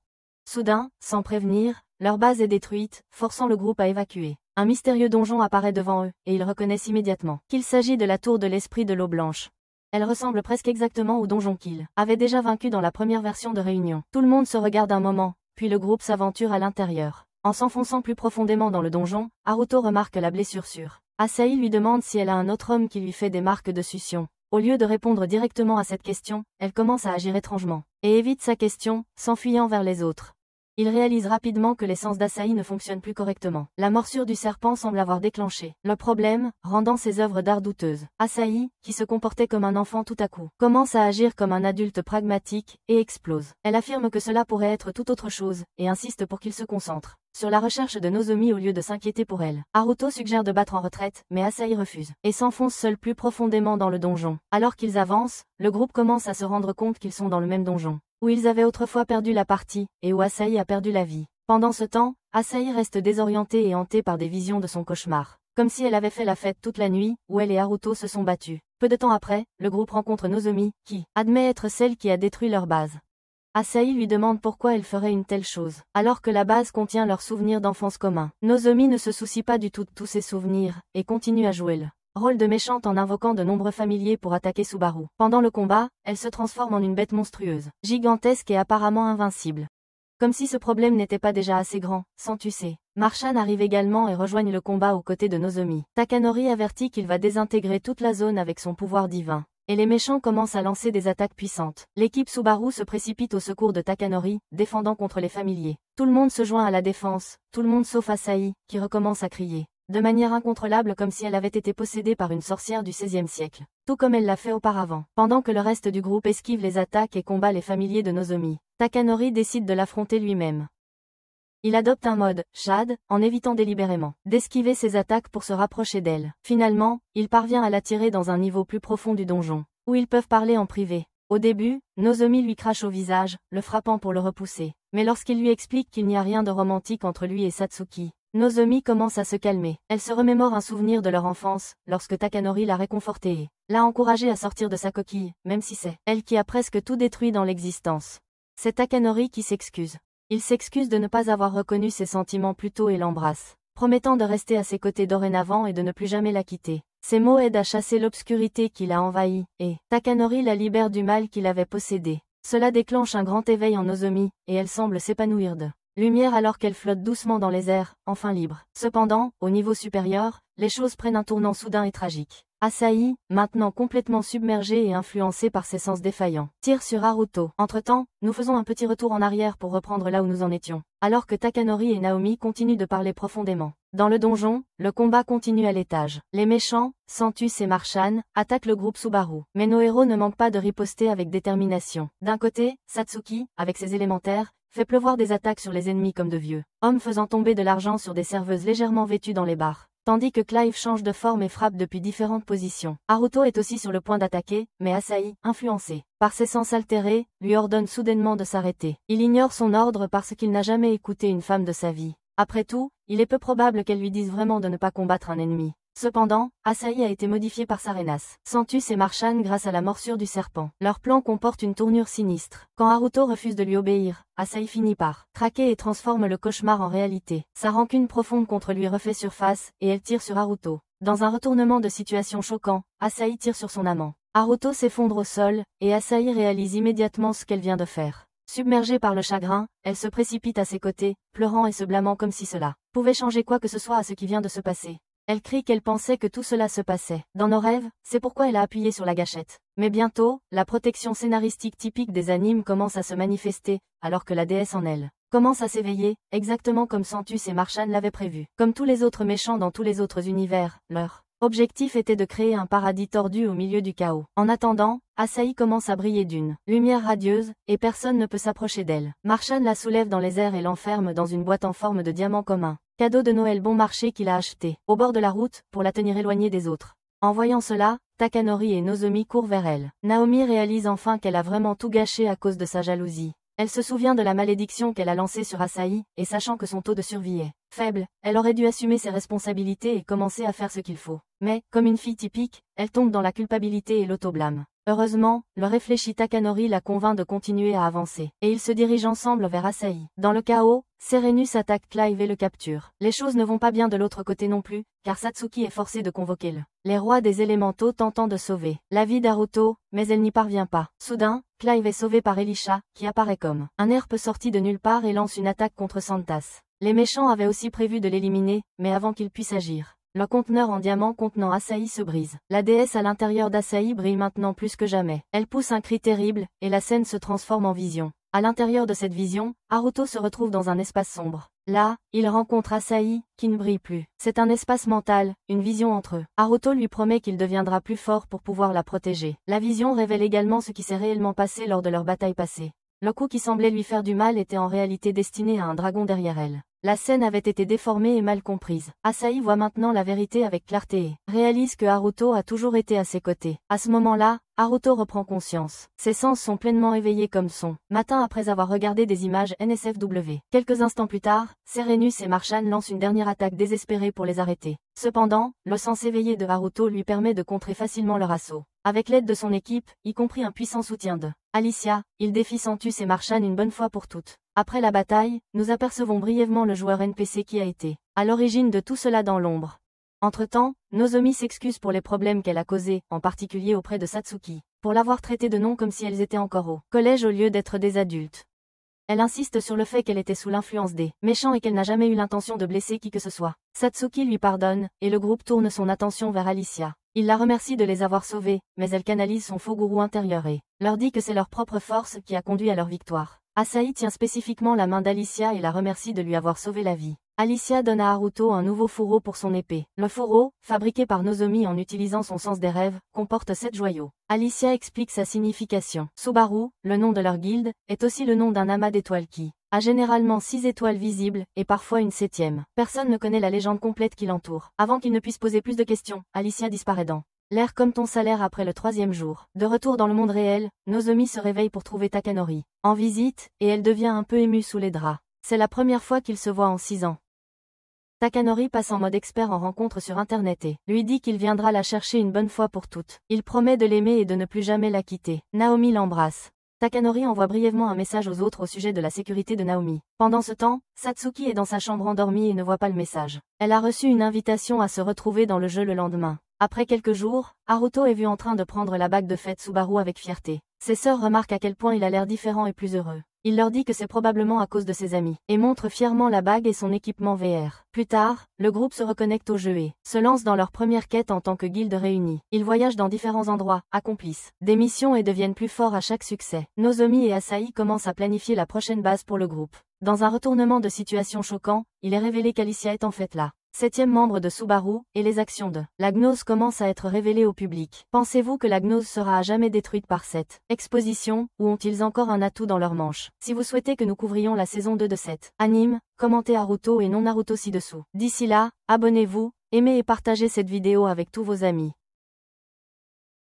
Soudain, sans prévenir, leur base est détruite, forçant le groupe à évacuer. Un mystérieux donjon apparaît devant eux, et ils reconnaissent immédiatement qu'il s'agit de la tour de l'esprit de l'eau blanche. Elle ressemble presque exactement au donjon qu'ils avaient déjà vaincu dans la première version de Réunion. Tout le monde se regarde un moment, puis le groupe s'aventure à l'intérieur. En s'enfonçant plus profondément dans le donjon, Haruto remarque la blessure sur Asahi lui demande si elle a un autre homme qui lui fait des marques de succion. Au lieu de répondre directement à cette question, elle commence à agir étrangement, et évite sa question, s'enfuyant vers les autres. Il réalise rapidement que l'essence d'Asahi ne fonctionne plus correctement. La morsure du serpent semble avoir déclenché le problème, rendant ses œuvres d'art douteuses. Asahi, qui se comportait comme un enfant tout à coup, commence à agir comme un adulte pragmatique, et explose. Elle affirme que cela pourrait être tout autre chose, et insiste pour qu'il se concentre sur la recherche de Nozomi au lieu de s'inquiéter pour elle. Haruto suggère de battre en retraite, mais Asahi refuse, et s'enfonce seul plus profondément dans le donjon. Alors qu'ils avancent, le groupe commence à se rendre compte qu'ils sont dans le même donjon, où ils avaient autrefois perdu la partie, et où Asahi a perdu la vie. Pendant ce temps, Asahi reste désorientée et hantée par des visions de son cauchemar, comme si elle avait fait la fête toute la nuit, où elle et Haruto se sont battus. Peu de temps après, le groupe rencontre Nozomi, qui admet être celle qui a détruit leur base. Asahi lui demande pourquoi elle ferait une telle chose, alors que la base contient leurs souvenirs d'enfance communs. Nozomi ne se soucie pas du tout de tous ses souvenirs, et continue à jouer le rôle de méchante en invoquant de nombreux familiers pour attaquer Subaru. Pendant le combat, elle se transforme en une bête monstrueuse, gigantesque et apparemment invincible. Comme si ce problème n'était pas déjà assez grand, Santus. Marchan arrive également et rejoignent le combat aux côtés de Nozomi. Takanori avertit qu'il va désintégrer toute la zone avec son pouvoir divin. Et les méchants commencent à lancer des attaques puissantes. L'équipe Subaru se précipite au secours de Takanori, défendant contre les familiers. Tout le monde se joint à la défense, tout le monde sauf Asahi, qui recommence à crier de manière incontrôlable comme si elle avait été possédée par une sorcière du XVIe siècle, tout comme elle l'a fait auparavant. Pendant que le reste du groupe esquive les attaques et combat les familiers de Nozomi, Takanori décide de l'affronter lui-même. Il adopte un mode « Shad » en évitant délibérément d'esquiver ses attaques pour se rapprocher d'elle. Finalement, il parvient à l'attirer dans un niveau plus profond du donjon, où ils peuvent parler en privé. Au début, Nozomi lui crache au visage, le frappant pour le repousser. Mais lorsqu'il lui explique qu'il n'y a rien de romantique entre lui et Satsuki, Nozomi commence à se calmer. Elle se remémore un souvenir de leur enfance, lorsque Takanori l'a réconfortée et l'a encouragée à sortir de sa coquille, même si c'est elle qui a presque tout détruit dans l'existence. C'est Takanori qui s'excuse. Il s'excuse de ne pas avoir reconnu ses sentiments plus tôt et l'embrasse, promettant de rester à ses côtés dorénavant et de ne plus jamais la quitter. Ces mots aident à chasser l'obscurité qui l'a envahie, et Takanori la libère du mal qu'il avait possédé. Cela déclenche un grand éveil en Nozomi, et elle semble s'épanouir de lumière alors qu'elle flotte doucement dans les airs, enfin libre. Cependant, au niveau supérieur, les choses prennent un tournant soudain et tragique. Asahi, maintenant complètement submergée et influencée par ses sens défaillants, tire sur Haruto. Entre-temps, nous faisons un petit retour en arrière pour reprendre là où nous en étions, alors que Takanori et Naomi continuent de parler profondément. Dans le donjon, le combat continue à l'étage. Les méchants, Santus et Marchan, attaquent le groupe Subaru. Mais nos héros ne manquent pas de riposter avec détermination. D'un côté, Satsuki, avec ses élémentaires, fait pleuvoir des attaques sur les ennemis comme de vieux hommes faisant tomber de l'argent sur des serveuses légèrement vêtues dans les bars. Tandis que Clive change de forme et frappe depuis différentes positions. Haruto est aussi sur le point d'attaquer, mais Asahi, influencé par ses sens altérés, lui ordonne soudainement de s'arrêter. Il ignore son ordre parce qu'il n'a jamais écouté une femme de sa vie. Après tout, il est peu probable qu'elle lui dise vraiment de ne pas combattre un ennemi. Cependant, Asahi a été modifié par Sarenas, Santus et Marchan grâce à la morsure du serpent. Leur plan comporte une tournure sinistre. Quand Haruto refuse de lui obéir, Asahi finit par craquer et transforme le cauchemar en réalité. Sa rancune profonde contre lui refait surface, et elle tire sur Haruto. Dans un retournement de situation choquant, Asahi tire sur son amant. Haruto s'effondre au sol, et Asahi réalise immédiatement ce qu'elle vient de faire. Submergée par le chagrin, elle se précipite à ses côtés, pleurant et se blâmant comme si cela pouvait changer quoi que ce soit à ce qui vient de se passer. Elle crie qu'elle pensait que tout cela se passait dans nos rêves, c'est pourquoi elle a appuyé sur la gâchette. Mais bientôt, la protection scénaristique typique des animes commence à se manifester, alors que la déesse en elle commence à s'éveiller, exactement comme Santus et Marchan l'avaient prévu. Comme tous les autres méchants dans tous les autres univers, leur objectif était de créer un paradis tordu au milieu du chaos. En attendant, Asahi commence à briller d'une lumière radieuse, et personne ne peut s'approcher d'elle. Marchan la soulève dans les airs et l'enferme dans une boîte en forme de diamant commun. Cadeau de Noël bon marché qu'il a acheté, au bord de la route, pour la tenir éloignée des autres. En voyant cela, Takanori et Nozomi courent vers elle. Naomi réalise enfin qu'elle a vraiment tout gâché à cause de sa jalousie. Elle se souvient de la malédiction qu'elle a lancée sur Asahi, et sachant que son taux de survie est faible, elle aurait dû assumer ses responsabilités et commencer à faire ce qu'il faut. Mais, comme une fille typique, elle tombe dans la culpabilité et l'autoblâme. Heureusement, le réfléchi Takanori la convainc de continuer à avancer, et ils se dirigent ensemble vers Asahi. Dans le chaos, Serenus attaque Clive et le capture. Les choses ne vont pas bien de l'autre côté non plus, car Satsuki est forcée de convoquer les rois des élémentaux tentant de sauver la vie d'Haruto, mais elle n'y parvient pas. Soudain, Clive est sauvé par Elisha, qui apparaît comme un herpe sorti de nulle part et lance une attaque contre Santas. Les méchants avaient aussi prévu de l'éliminer, mais avant qu'il puisse agir, le conteneur en diamant contenant Asahi se brise. La déesse à l'intérieur d'Asahi brille maintenant plus que jamais. Elle pousse un cri terrible, et la scène se transforme en vision. À l'intérieur de cette vision, Haruto se retrouve dans un espace sombre. Là, il rencontre Asahi, qui ne brille plus. C'est un espace mental, une vision entre eux. Haruto lui promet qu'il deviendra plus fort pour pouvoir la protéger. La vision révèle également ce qui s'est réellement passé lors de leur bataille passée. Le coup qui semblait lui faire du mal était en réalité destiné à un dragon derrière elle. La scène avait été déformée et mal comprise. Asahi voit maintenant la vérité avec clarté et réalise que Haruto a toujours été à ses côtés. À ce moment-là, Haruto reprend conscience. Ses sens sont pleinement éveillés comme son matin après avoir regardé des images NSFW. Quelques instants plus tard, Serenus et Marchan lancent une dernière attaque désespérée pour les arrêter. Cependant, le sens éveillé de Haruto lui permet de contrer facilement leur assaut. Avec l'aide de son équipe, y compris un puissant soutien de Alicia, il défie Santus et Marchan une bonne fois pour toutes. Après la bataille, nous apercevons brièvement le joueur NPC qui a été à l'origine de tout cela dans l'ombre. Entre-temps, Nozomi s'excuse pour les problèmes qu'elle a causés, en particulier auprès de Satsuki, pour l'avoir traité de noms comme si elles étaient encore au collège au lieu d'être des adultes. Elle insiste sur le fait qu'elle était sous l'influence des méchants et qu'elle n'a jamais eu l'intention de blesser qui que ce soit. Satsuki lui pardonne, et le groupe tourne son attention vers Alicia. Il la remercie de les avoir sauvés, mais elle canalise son faux gourou intérieur et leur dit que c'est leur propre force qui a conduit à leur victoire. Asahi tient spécifiquement la main d'Alicia et la remercie de lui avoir sauvé la vie. Alicia donne à Haruto un nouveau fourreau pour son épée. Le fourreau, fabriqué par Nozomi en utilisant son sens des rêves, comporte 7 joyaux. Alicia explique sa signification. Subaru, le nom de leur guilde, est aussi le nom d'un amas d'étoiles qui a généralement 6 étoiles visibles, et parfois une 7e. Personne ne connaît la légende complète qui l'entoure. Avant qu'il ne puisse poser plus de questions, Alicia disparaît dans l'air comme ton salaire après le 3e jour. De retour dans le monde réel, Nozomi se réveille pour trouver Takanori en visite, et elle devient un peu émue sous les draps. C'est la première fois qu'ils se voient en 6 ans. Takanori passe en mode expert en rencontre sur internet et lui dit qu'il viendra la chercher une bonne fois pour toutes. Il promet de l'aimer et de ne plus jamais la quitter. Naomi l'embrasse. Takanori envoie brièvement un message aux autres au sujet de la sécurité de Naomi. Pendant ce temps, Satsuki est dans sa chambre endormie et ne voit pas le message. Elle a reçu une invitation à se retrouver dans le jeu le lendemain. Après quelques jours, Haruto est vu en train de prendre la bague de fête Subaru avec fierté. Ses sœurs remarquent à quel point il a l'air différent et plus heureux. Il leur dit que c'est probablement à cause de ses amis, et montre fièrement la bague et son équipement VR. Plus tard, le groupe se reconnecte au jeu et se lance dans leur première quête en tant que guilde réunie. Ils voyagent dans différents endroits, accomplissent des missions et deviennent plus forts à chaque succès. Nozomi et Asahi commencent à planifier la prochaine base pour le groupe. Dans un retournement de situation choquant, il est révélé qu'Alicia est en fait là. 7e membre de Subaru, et les actions de la gnose commencent à être révélées au public. Pensez-vous que la gnose sera à jamais détruite par cette exposition, ou ont-ils encore un atout dans leur manche? Si vous souhaitez que nous couvrions la saison 2 de cette anime, commentez Naruto et non Naruto ci-dessous. D'ici là, abonnez-vous, aimez et partagez cette vidéo avec tous vos amis.